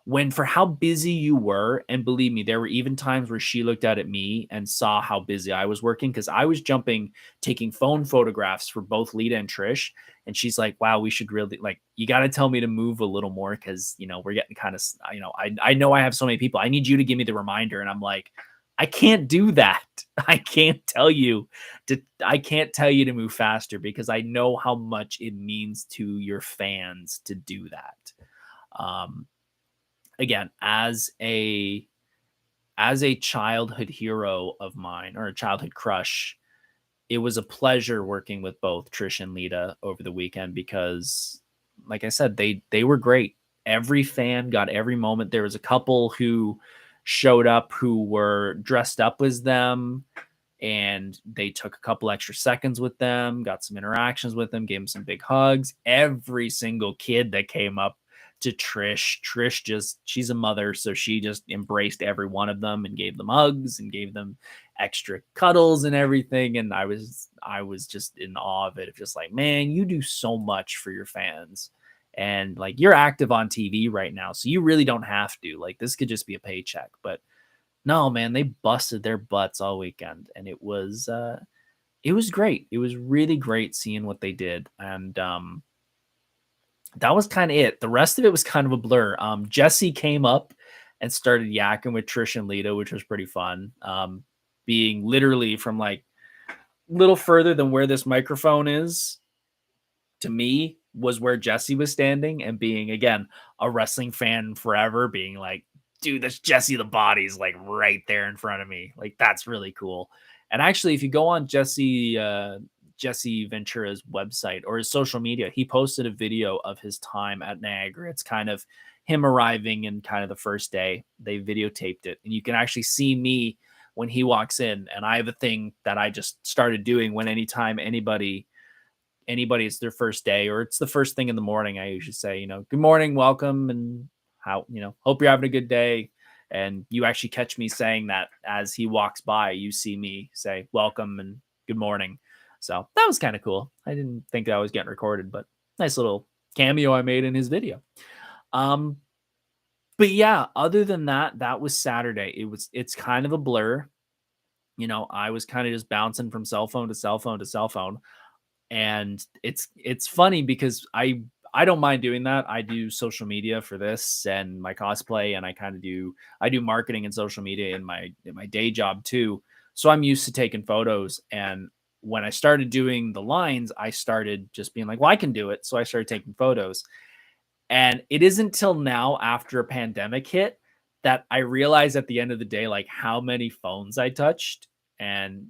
When for how busy you were, and believe me, there were even times where she looked out at me and saw how busy I was working, because I was taking phone photographs for both Lita and Trish, and she's like, wow, we should really, like, you got to tell me to move a little more, because, we're getting kind of, I know I have so many people. I need you to give me the reminder. And I'm like, I can't do that. I can't tell you to move faster, because I know how much it means to your fans to do that. Again, as a childhood hero of mine, or a childhood crush, it was a pleasure working with both Trish and Lita over the weekend, because, like I said, they were great. Every fan got every moment. There was a couple who showed up who were dressed up as them, and they took a couple extra seconds with them, got some interactions with them, gave them some big hugs. Every single kid that came up to Trish, she's a mother, so she just embraced every one of them and gave them hugs and gave them extra cuddles and everything. And I was just in awe of it. Of just like, man, you do so much for your fans, and like, you're active on TV right now, so you really don't have to. Like, this could just be a paycheck. But no, man, they busted their butts all weekend, and it was great. It was really great seeing what they did. And that was kind of it. The rest of it was kind of a blur. Jesse came up and started yakking with Trish and Lita, which was pretty fun. Being literally from like a little further than where this microphone is, to me, was where Jesse was standing, and being, again, a wrestling fan forever, being like, dude, that's Jesse the Body's like right there in front of me. Like, that's really cool. And actually, if you go on Jesse Ventura's website or his social media, he posted a video of his time at Niagara. It's kind of him arriving and kind of the first day. They videotaped it, and you can actually see me when he walks in. And I have a thing that I just started doing when anytime anybody, it's their first day, or it's the first thing in the morning, I usually say, good morning, welcome, and how, hope you're having a good day. And you actually catch me saying that as he walks by. You see me say welcome and good morning. So that was kind of cool. I didn't think that was getting recorded, but nice little cameo I made in his video. But yeah, other than that, that was Saturday. It's kind of a blur. I was kind of just bouncing from cell phone to cell phone to cell phone. And it's funny because I don't mind doing that. I do social media for this and my cosplay, and I do marketing and social media in my day job too. So I'm used to taking photos. And when I started doing the lines, I started just being like, well, I can do it. So I started taking photos. And it isn't till now, after a pandemic hit, that I realized at the end of the day, like how many phones I touched. And,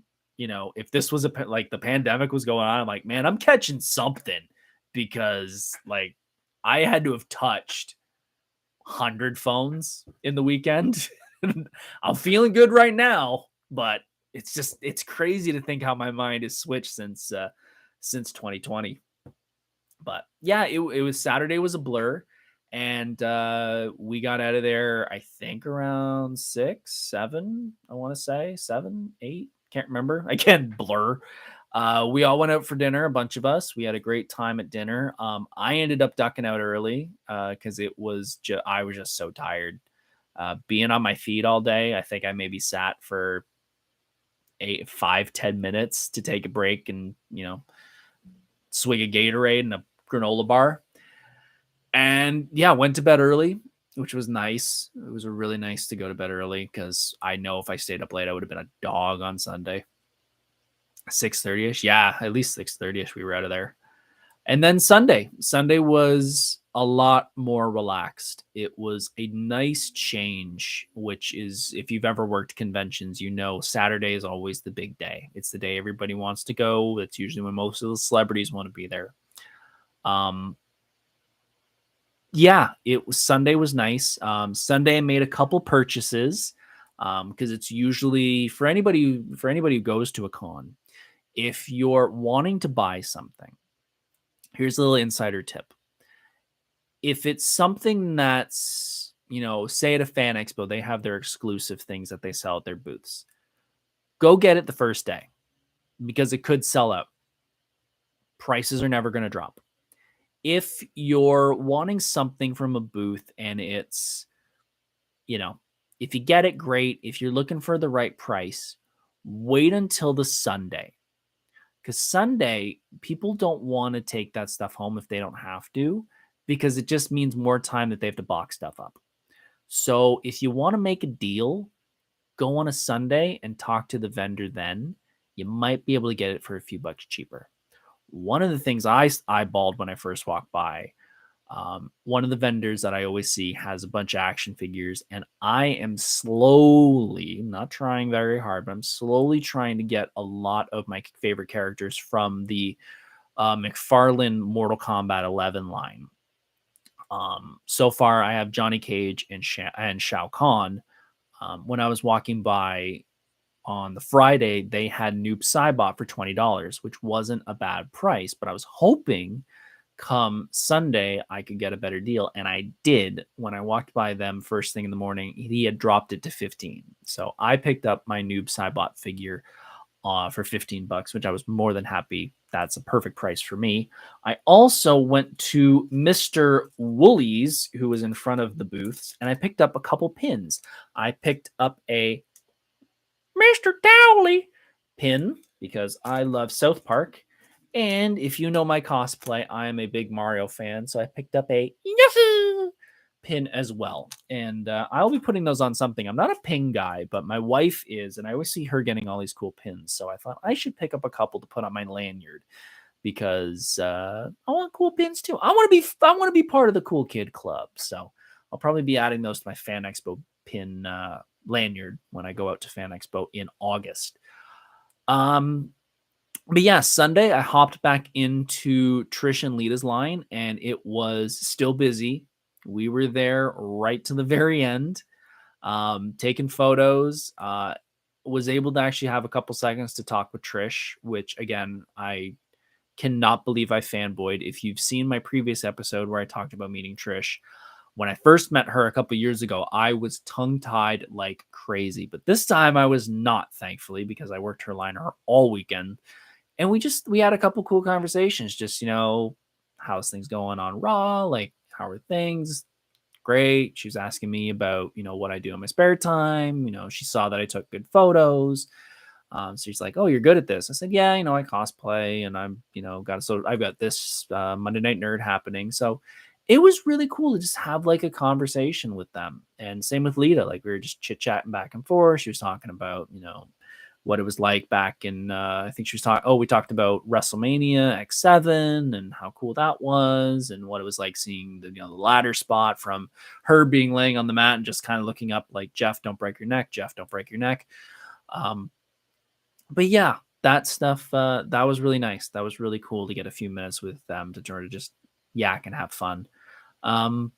if this was like the pandemic was going on, I'm like, man, I'm catching something, because like I had to have touched 100 phones in the weekend. I'm feeling good right now, but it's crazy to think how my mind has switched since 2020. But yeah, it was Saturday was a blur, and we got out of there, I think, around 6, 7. I want to say 7, 8. Can't remember. I can't blur. We all went out for dinner, a bunch of us. We had a great time at dinner. I ended up ducking out early because I was just so tired. Being on my feet all day, I think I maybe sat for 5, 10 minutes to take a break and swig a Gatorade and a granola bar. And yeah, went to bed early, which was nice. It was really nice to go to bed early, because I know if I stayed up late, I would have been a dog on Sunday. 6:30ish. Yeah, at least 6:30ish we were out of there. And then Sunday was a lot more relaxed. It was a nice change, which is, if you've ever worked conventions, Saturday is always the big day. It's the day everybody wants to go. It's usually when most of the celebrities want to be there. Yeah, Sunday was nice. Sunday I made a couple purchases, because it's usually for anybody who goes to a con. If you're wanting to buy something, here's a little insider tip. If it's something that's, say at a fan expo, they have their exclusive things that they sell at their booths. Go get it the first day, because it could sell out. Prices are never going to drop. If you're wanting something from a booth and it's, if you get it, great. If you're looking for the right price, wait until the Sunday. Because Sunday, people don't want to take that stuff home if they don't have to, because it just means more time that they have to box stuff up. So if you want to make a deal, go on a Sunday and talk to the vendor then. You might be able to get it for a few bucks cheaper. One of the things I eyeballed when I first walked by, one of the vendors that I always see has a bunch of action figures, and I am slowly, not trying very hard, but I'm slowly trying to get a lot of my favorite characters from the McFarlane Mortal Kombat 11 line. So far, I have Johnny Cage and Shao Kahn. When I was walking by on the Friday, they had Noob Saibot for $20, which wasn't a bad price, but I was hoping come Sunday I could get a better deal, and I did. When I walked by them first thing in the morning, he had dropped it to 15. So I picked up my Noob Saibot figure for $15, which I was more than happy. That's a perfect price for me. I also went to Mr. Woolies, who was in front of the booths, and I picked up a couple pins. I picked up a Mr. Dowley pin because I love South Park. And if you know my cosplay, I am a big Mario fan. So I picked up a Yahoo pin as well. And I'll be putting those on something. I'm not a pin guy, but my wife is. And I always see her getting all these cool pins. So I thought I should pick up a couple to put on my lanyard, because I want cool pins too. I want to be part of the cool kid club. So I'll probably be adding those to my Fan Expo pin lanyard when I go out to Fan Expo in August. But yeah, Sunday I hopped back into Trish and Lita's line, and it was still busy. We were there right to the very end, taking photos. Was able to actually have a couple seconds to talk with Trish, which again, I cannot believe I fanboyed. If you've seen my previous episode where I talked about meeting Trish, when I first met her a couple years ago, I was tongue-tied like crazy. But this time I was not, thankfully, because I worked her line all weekend. And we had a couple cool conversations, just, how's things going on Raw? Like, how are things? Great. She was asking me about, what I do in my spare time. She saw that I took good photos. So he's like, "Oh, you're good at this." I said, "Yeah, I cosplay, and I've got this Monday Night Nerd happening." So it was really cool to just have like a conversation with them. And same with Lita, like we were just chit chatting back and forth. She was talking about what it was like back in I think she was talking. Oh, we talked about WrestleMania X7 and how cool that was, and what it was like seeing the ladder spot from her being laying on the mat and just kind of looking up like, "Jeff, don't break your neck. Jeff, don't break your neck." Um, but yeah, that stuff that was really nice. That was really cool to get a few minutes with them to sort of just yak and have fun. Um,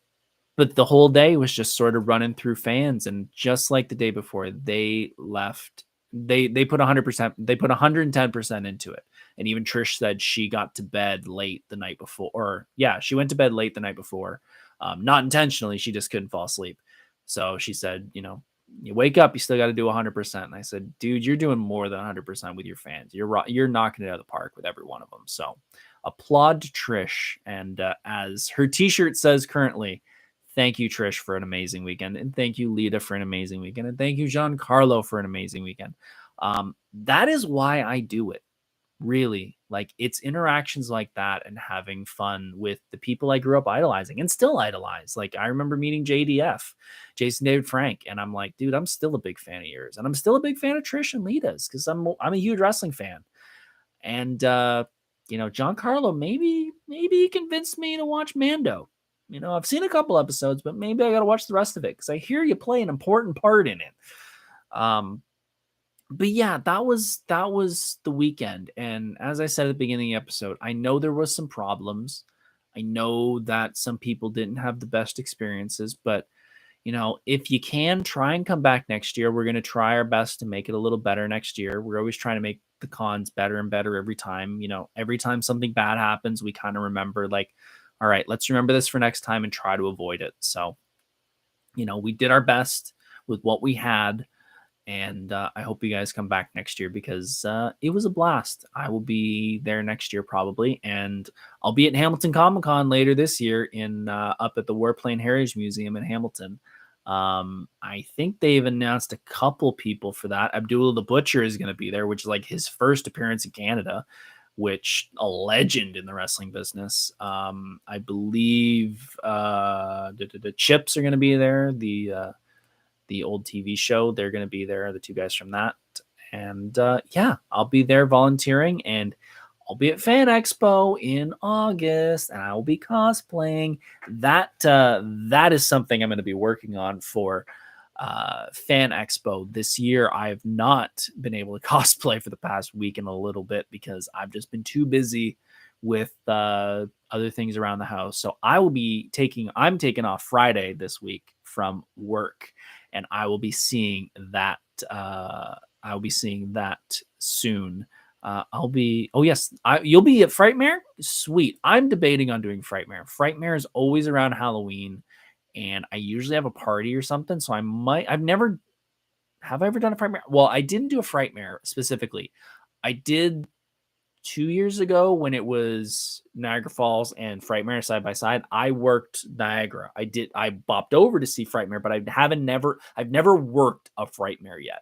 but the whole day was just sort of running through fans, and just like the day before, they left. They put 100%. They put 110% into it. And even Trish said she got to bed late the night before, or yeah, she went to bed late the night before, not intentionally. She just couldn't fall asleep. So she said, you wake up, you still got to do 100%. And I said, dude, you're doing more than 100% with your fans. You're knocking it out of the park with every one of them. So applaud to Trish. And as her T-shirt says currently, thank you, Trish, for an amazing weekend. And thank you, Lita, for an amazing weekend. And thank you, Giancarlo, for an amazing weekend. That is why I do it. Really, like, it's interactions like that and having fun with the people I grew up idolizing and still idolize. Like, I remember meeting JDF, Jason David Frank, and I'm like, dude, I'm still a big fan of yours. And I'm still a big fan of Trish and Lita's because I'm a huge wrestling fan. And Giancarlo, maybe he convinced me to watch Mando. I've seen a couple episodes, but maybe I got to watch the rest of it because I hear you play an important part in it. But yeah, that was the weekend. And as I said at the beginning of the episode, I know there was some problems. I know that some people didn't have the best experiences, but if you can try and come back next year, we're going to try our best to make it a little better next year. We're always trying to make the cons better and better every time. Every time something bad happens, we kind of remember like, all right, let's remember this for next time and try to avoid it. So, we did our best with what we had. And I hope you guys come back next year because it was a blast. I will be there next year probably, and I'll be at Hamilton Comic Con later this year in up at the Warplane Heritage Museum in Hamilton. I think they've announced a couple people for that. Abdullah the Butcher is going to be there, which is like his first appearance in Canada, which a legend in the wrestling business. I believe the Chips are going to be there. The old TV show, they're going to be there, the two guys from that. And yeah, I'll be there volunteering, and I'll be at Fan Expo in August, and I will be cosplaying. That is something I'm going to be working on for Fan Expo this year. I have not been able to cosplay for the past week and a little bit because I've just been too busy with other things around the house. So I'm taking off Friday this week from work, and I will be seeing that. I'll be seeing that soon. You'll be at Frightmare? Sweet. I'm debating on doing Frightmare. Frightmare is always around Halloween, and I usually have a party or something. So have I ever done a Frightmare? Well, I didn't do a Frightmare specifically. I did 2 years ago when it was Niagara Falls and Frightmare side by side. I worked Niagara. I bopped over to see Frightmare, but I've never worked a Frightmare yet.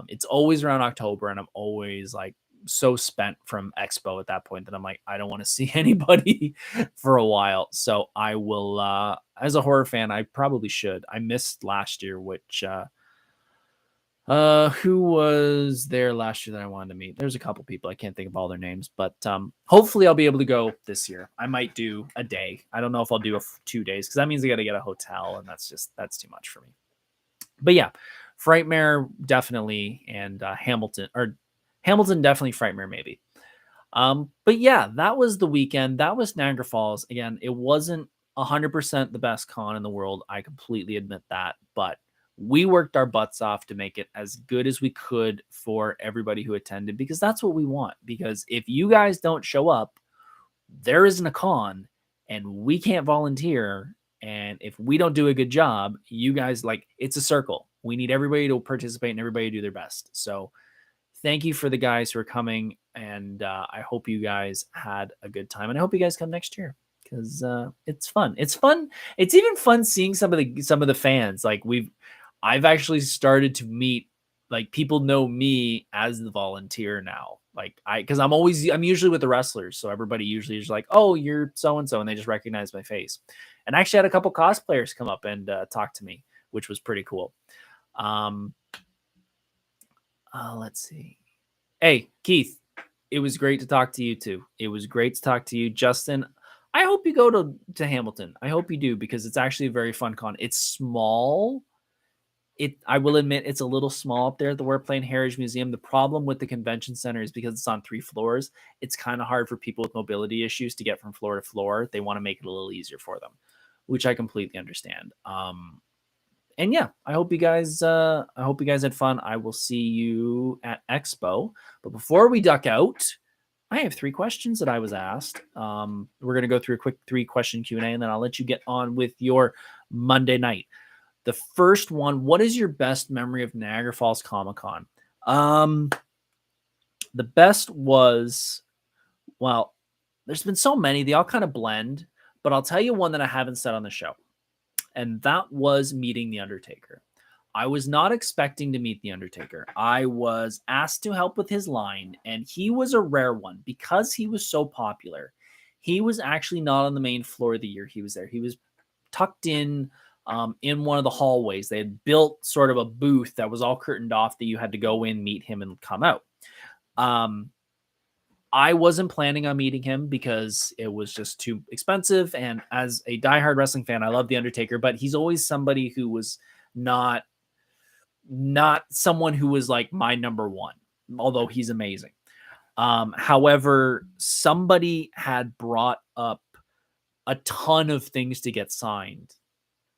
It's always around October, and I'm always like so spent from Expo at that point that I'm like, I don't want to see anybody for a while. So I will, as a horror fan, I probably should. I missed last year, which, who was there last year that I wanted to meet? There's a couple people. I can't think of all their names, but hopefully I'll be able to go this year. I might do a day. I don't know if I'll do 2 days because that means I got to get a hotel, and that's too much for me. But yeah, Frightmare definitely, and Hamilton definitely, Frightmare maybe. But yeah, that was the weekend. That was Niagara Falls. Again, it wasn't 100% the best con in the world. I completely admit that, but we worked our butts off to make it as good as we could for everybody who attended, because that's what we want. Because if you guys don't show up, there isn't a con, and we can't volunteer. And if we don't do a good job, you guys, like, it's a circle. We need everybody to participate and everybody to do their best. So thank you for the guys who are coming, and I hope you guys had a good time, and I hope you guys come next year because it's fun. It's fun. It's even fun seeing some of the fans. Like I've actually started to meet like people know me as the volunteer now. Like because I'm usually with the wrestlers, so everybody usually is like, "Oh, you're so and so," and they just recognize my face. And I actually had a couple cosplayers come up and talk to me, which was pretty cool. Let's see. Hey, Keith, it was great to talk to you too. It was great to talk to you, Justin. I hope you go to Hamilton. I hope you do because it's actually a very fun con. It's small. I will admit it's a little small up there at the Warplane Heritage Museum. The problem with the convention center is because it's on 3 floors, it's kind of hard for people with mobility issues to get from floor to floor. They want to make it a little easier for them, which I completely understand. And yeah, I hope you guys had fun. I will see you at Expo. But before we duck out, I have 3 questions that I was asked. We're going to go through a quick 3-question Q&A, and then I'll let you get on with your Monday night. The first one, what is your best memory of Niagara Falls Comic Con? The best was, well, there's been so many. They all kind of blend. But I'll tell you one that I haven't said on the show. And that was meeting The Undertaker. I was not expecting to meet The Undertaker. I was asked to help with his line, and he was a rare one because he was so popular. He was actually not on the main floor the year he was there. He was tucked in one of the hallways. They had built sort of a booth that was all curtained off that you had to go in, meet him, and come out. I wasn't planning on meeting him because it was just too expensive. And as a diehard wrestling fan, I love The Undertaker, but he's always somebody who was not someone who was like my number one, although he's amazing. However, somebody had brought up a ton of things to get signed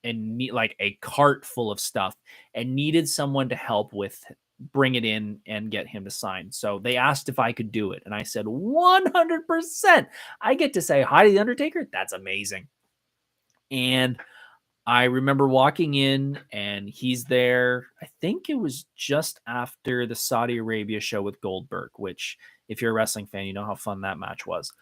and like a cart full of stuff and needed someone to help with bring it in and get him to sign. So they asked if I could do it. And I said, 100%. I get to say hi to The Undertaker. That's amazing. And I remember walking in and he's there. I think it was just after the Saudi Arabia show with Goldberg, which if you're a wrestling fan, you know how fun that match was.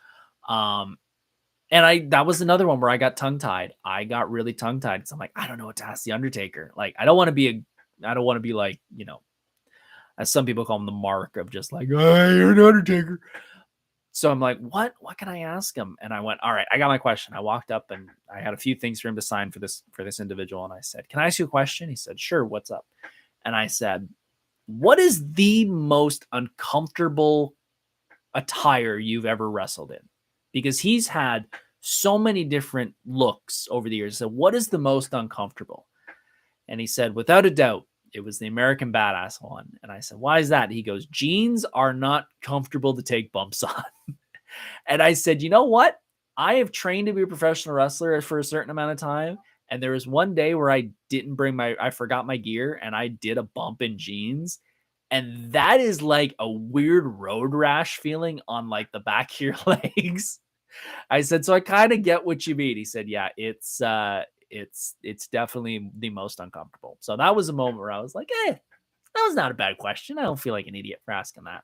And that was another one where I got tongue-tied. I got really tongue-tied because I'm like, I don't know what to ask The Undertaker. Like, I don't want to be like, you know, as some people call him, the mark of just like, oh, you're an Undertaker. So I'm like, what can I ask him? And I went, all right, I got my question. I walked up and I had a few things for him to sign for this individual. And I said, can I ask you a question? He said, sure. What's up? And I said, what is the most uncomfortable attire you've ever wrestled in? Because he's had so many different looks over the years. So what is the most uncomfortable? And he said, without a doubt, it was the American Badass one. And I said, why is that? He goes, jeans are not comfortable to take bumps on. And I said, you know what? I have trained to be a professional wrestler for a certain amount of time. And there was one day where I forgot my gear and I did a bump in jeans. And that is like a weird road rash feeling on like the back of your legs. I said, so I kind of get what you mean. He said, yeah, it's definitely the most uncomfortable. So that was a moment where I was like, that was not a bad question. I don't feel like an idiot for asking that.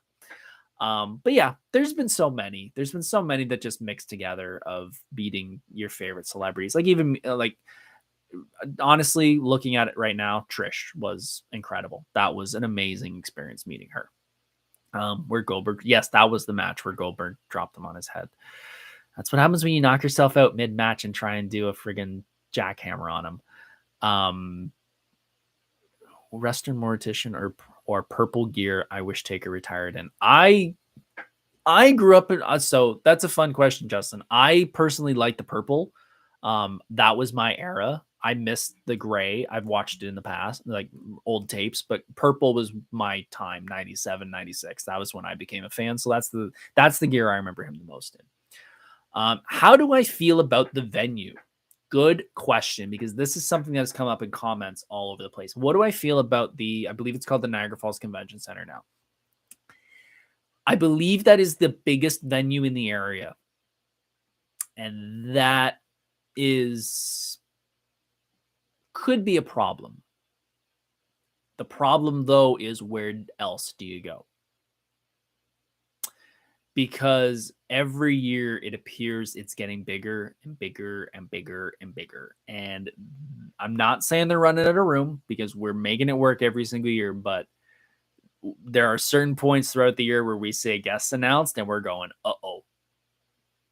But yeah, there's been so many that just mix together of beating your favorite celebrities. Like even honestly, looking at it right now, Trish was incredible. That was an amazing experience meeting her. Where Goldberg, yes, that was the match where Goldberg dropped him on his head. That's what happens when you knock yourself out mid-match and try and do a friggin' jackhammer on him. Western Mortician or Purple Gear I wish Taker retired in. I grew up in so that's a fun question, Justin. I personally like the purple. That was my era. I missed the gray. I've watched it in the past, like old tapes, but purple was my time, 97, 96. That was when I became a fan. So that's the gear I remember him the most in. How do I feel about the venue? Good question, because this is something that has come up in comments all over the place. What do I feel about I believe it's called the Niagara Falls Convention Center now. I believe that is the biggest venue in the area. And that could be a problem. The problem, though, is where else do you go? Because every year it appears it's getting bigger and bigger and bigger and bigger. And I'm not saying they're running out of room because we're making it work every single year, but there are certain points throughout the year where we say guests announced and we're going, uh-oh,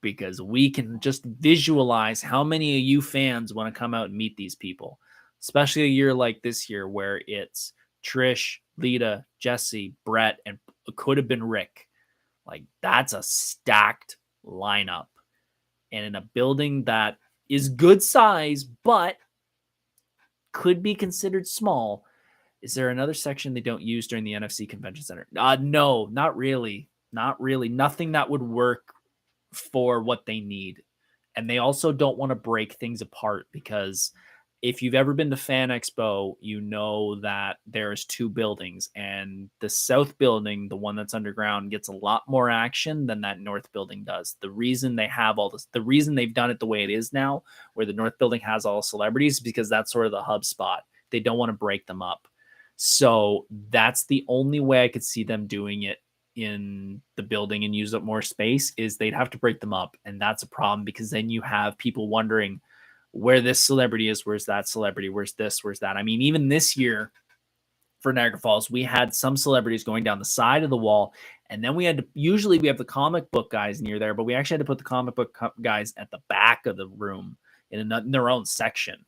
because we can just visualize how many of you fans want to come out and meet these people, especially a year like this year where it's Trish, Lita, Jesse, Brett, and it could have been Rick. Like, that's a stacked lineup. And in a building that is good size, but could be considered small. Is there another section they don't use during the NFC Convention Center? No, not really. Not really. Nothing that would work for what they need. And they also don't want to break things apart, because if you've ever been to Fan Expo, you know that there's two buildings, and the south building, the one that's underground, gets a lot more action than that north building does. The reason they have all this, the reason they've done it the way it is now, where the north building has all celebrities, because that's sort of the hub spot. They don't want to break them up. So that's the only way I could see them doing it in the building and use up more space, is they'd have to break them up. And that's a problem, because then you have people wondering where this celebrity is, where's that celebrity, where's this, where's that. I mean, even this year for Niagara Falls, we had some celebrities going down the side of the wall, and then we had to, usually we have the comic book guys near there, but we actually had to put the comic book guys at the back of the room in their own section,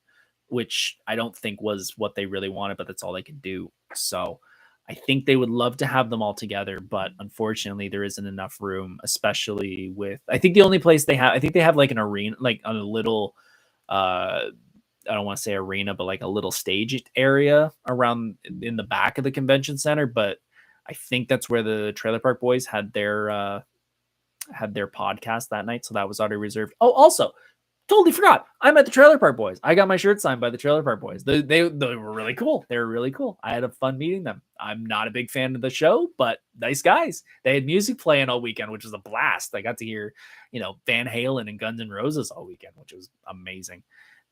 which I don't think was what they really wanted, but that's all they could do. So I think they would love to have them all together, but unfortunately there isn't enough room, especially with, I think the only place they have, I think they have like an arena, like a little, I don't want to say arena, but like a little stage area around in the back of the convention center. But I think that's where the Trailer Park Boys had their podcast that night. So that was already reserved. Oh, also, totally forgot, I'm at the Trailer Park Boys. I got my shirt signed by the Trailer Park Boys. They were really cool. They were really cool. I had a fun meeting them. I'm not a big fan of the show, but nice guys. They had music playing all weekend, which was a blast. I got to hear, Van Halen and Guns N' Roses all weekend, which was amazing.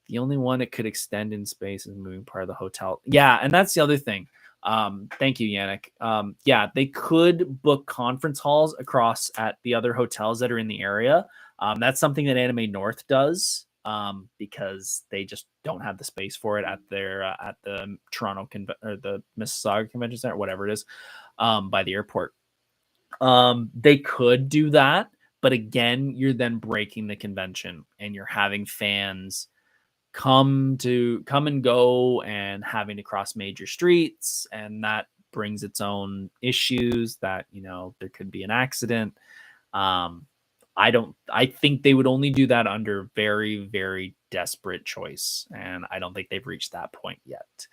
The only one it could extend in space is moving part of the hotel. Yeah, and that's the other thing. Thank you, Yannick. Yeah, they could book conference halls across at the other hotels that are in the area. That's something that Anime North does, because they just don't have the space for it at their at the Toronto or the Mississauga Convention Center, whatever it is, by the airport. They could do that, but again, you're then breaking the convention, and you're having fans come and go and having to cross major streets, and that brings its own issues that there could be an accident. I think they would only do that under very, very desperate choice, and I don't think they've reached that point yet.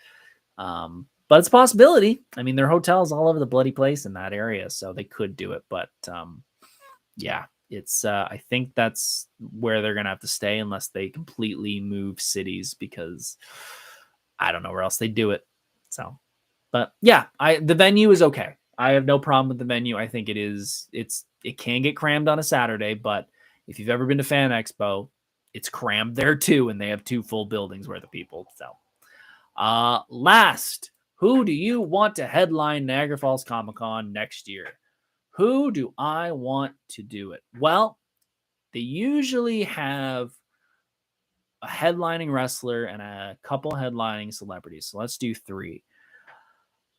But it's a possibility. I mean, there are hotels all over the bloody place in that area, so they could do it. But yeah, it's I think that's where they're gonna have to stay unless they completely move cities, because I don't know where else they do it. So, but yeah, the venue is okay. I have no problem with the venue. I think it can get crammed on a Saturday, but if you've ever been to Fan Expo, it's crammed there too, and they have two full buildings worth of people. So, last, who do you want to headline Niagara Falls Comic Con next year? Who do I want to do it? Well, they usually have a headlining wrestler and a couple headlining celebrities. So let's do 3.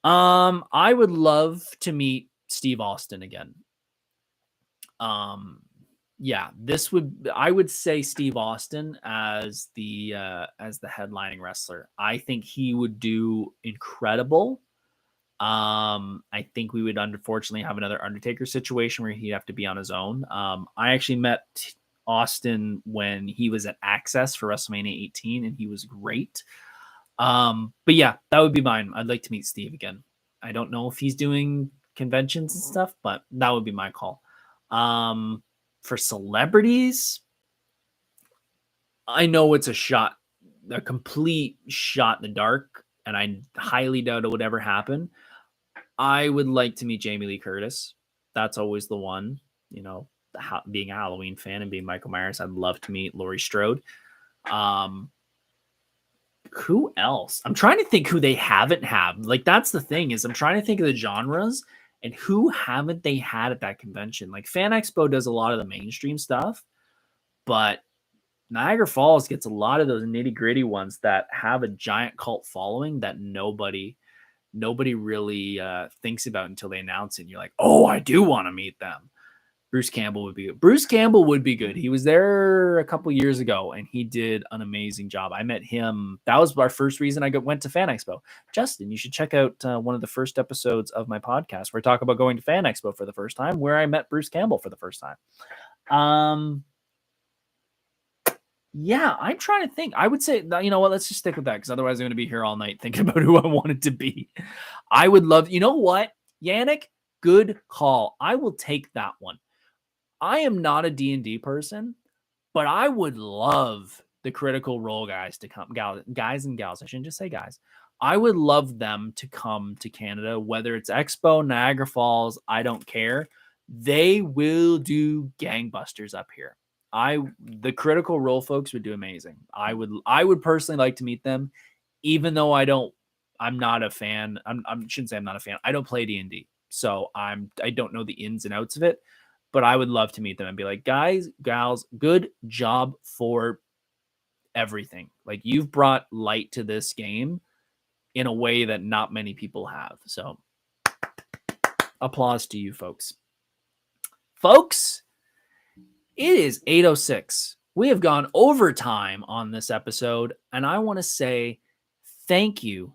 I would love to meet Steve Austin again. Yeah, I would say Steve Austin as the headlining wrestler. I think he would do incredible. I think we would unfortunately have another Undertaker situation where he'd have to be on his own. I actually met Austin when he was at Access for WrestleMania 18, and he was great. But yeah, that would be mine. I'd like to meet Steve again. I don't know if he's doing conventions and stuff, but that would be my call. For celebrities, I know it's a complete shot in the dark, and I highly doubt it would ever happen. I would like to meet Jamie Lee Curtis. That's always the one, being a Halloween fan and being Michael Myers. I'd love to meet Laurie Strode. Who else? I'm trying to think who they haven't had. Like, that's the thing, is I'm trying to think of the genres and who haven't they had at that convention. Like, Fan Expo does a lot of the mainstream stuff, but Niagara Falls gets a lot of those nitty gritty ones that have a giant cult following that nobody nobody really thinks about until they announce it. And you're like, oh, I do want to meet them. Bruce Campbell would be good. Bruce Campbell would be good. He was there a couple years ago, and he did an amazing job. I met him. That was our first reason I went to Fan Expo. Justin, you should check out one of the first episodes of my podcast where I talk about going to Fan Expo for the first time, where I met Bruce Campbell for the first time. Yeah, I'm trying to think. I would say, you know what? Let's just stick with that, because otherwise I'm going to be here all night thinking about who I wanted to be. I would love, you know what, Yannick? Good call. I will take that one. I am not a D&D person, but I would love the Critical Role guys to come, guys and gals. I shouldn't just say guys. I would love them to come to Canada, whether it's Expo, Niagara Falls, I don't care. They will do gangbusters up here. The Critical Role folks would do amazing. I would personally like to meet them, even though I'm not a fan. I shouldn't say I'm not a fan. I don't play D&D, so I don't know the ins and outs of it. But I would love to meet them and be like, guys, gals, good job for everything. Like, you've brought light to this game in a way that not many people have. So applause to you folks. Folks, it is 8:06. We have gone overtime on this episode, and I want to say thank you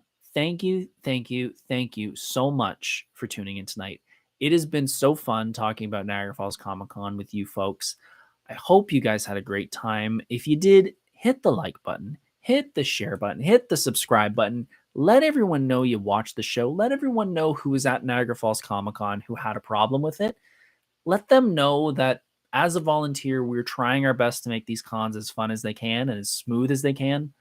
so much for tuning in tonight. It has been so fun talking about Niagara Falls Comic Con with you folks. I hope you guys had a great time. If you did, hit the like button, hit the share button, hit the subscribe button. Let everyone know you watched the show. Let everyone know who was at Niagara Falls Comic Con who had a problem with it. Let them know that as a volunteer, we're trying our best to make these cons as fun as they can and as smooth as they can.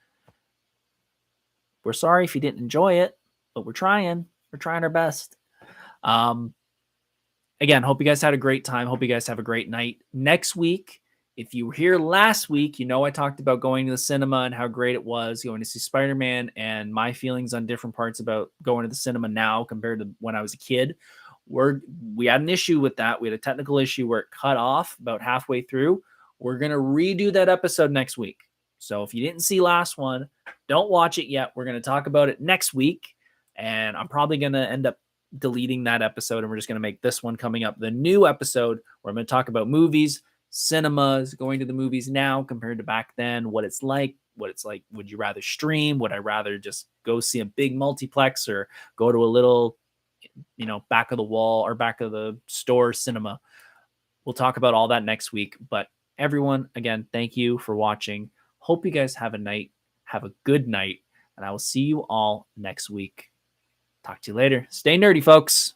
We're sorry if you didn't enjoy it, but we're trying. We're trying our best. Again, hope you guys had a great time. Hope you guys have a great night. Next week, if you were here last week, you know I talked about going to the cinema and how great it was going to see Spider-Man, and my feelings on different parts about going to the cinema now compared to when I was a kid. We had an issue with that. We had a technical issue where it cut off about halfway through. We're going to redo that episode next week. So if you didn't see last one, don't watch it yet. We're going to talk about it next week, and I'm probably going to end up deleting that episode, and we're just going to make this one coming up the new episode where I'm going to talk about movies, cinemas, going to the movies now compared to back then, what it's like. Would you rather stream? Would I rather just go see a big multiplex or go to a little, back of the wall or back of the store cinema? We'll talk about all that next week. But everyone, again, thank you for watching. Hope you guys have a good night, and I will see you all next week. Talk to you later. Stay nerdy, folks.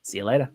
See you later.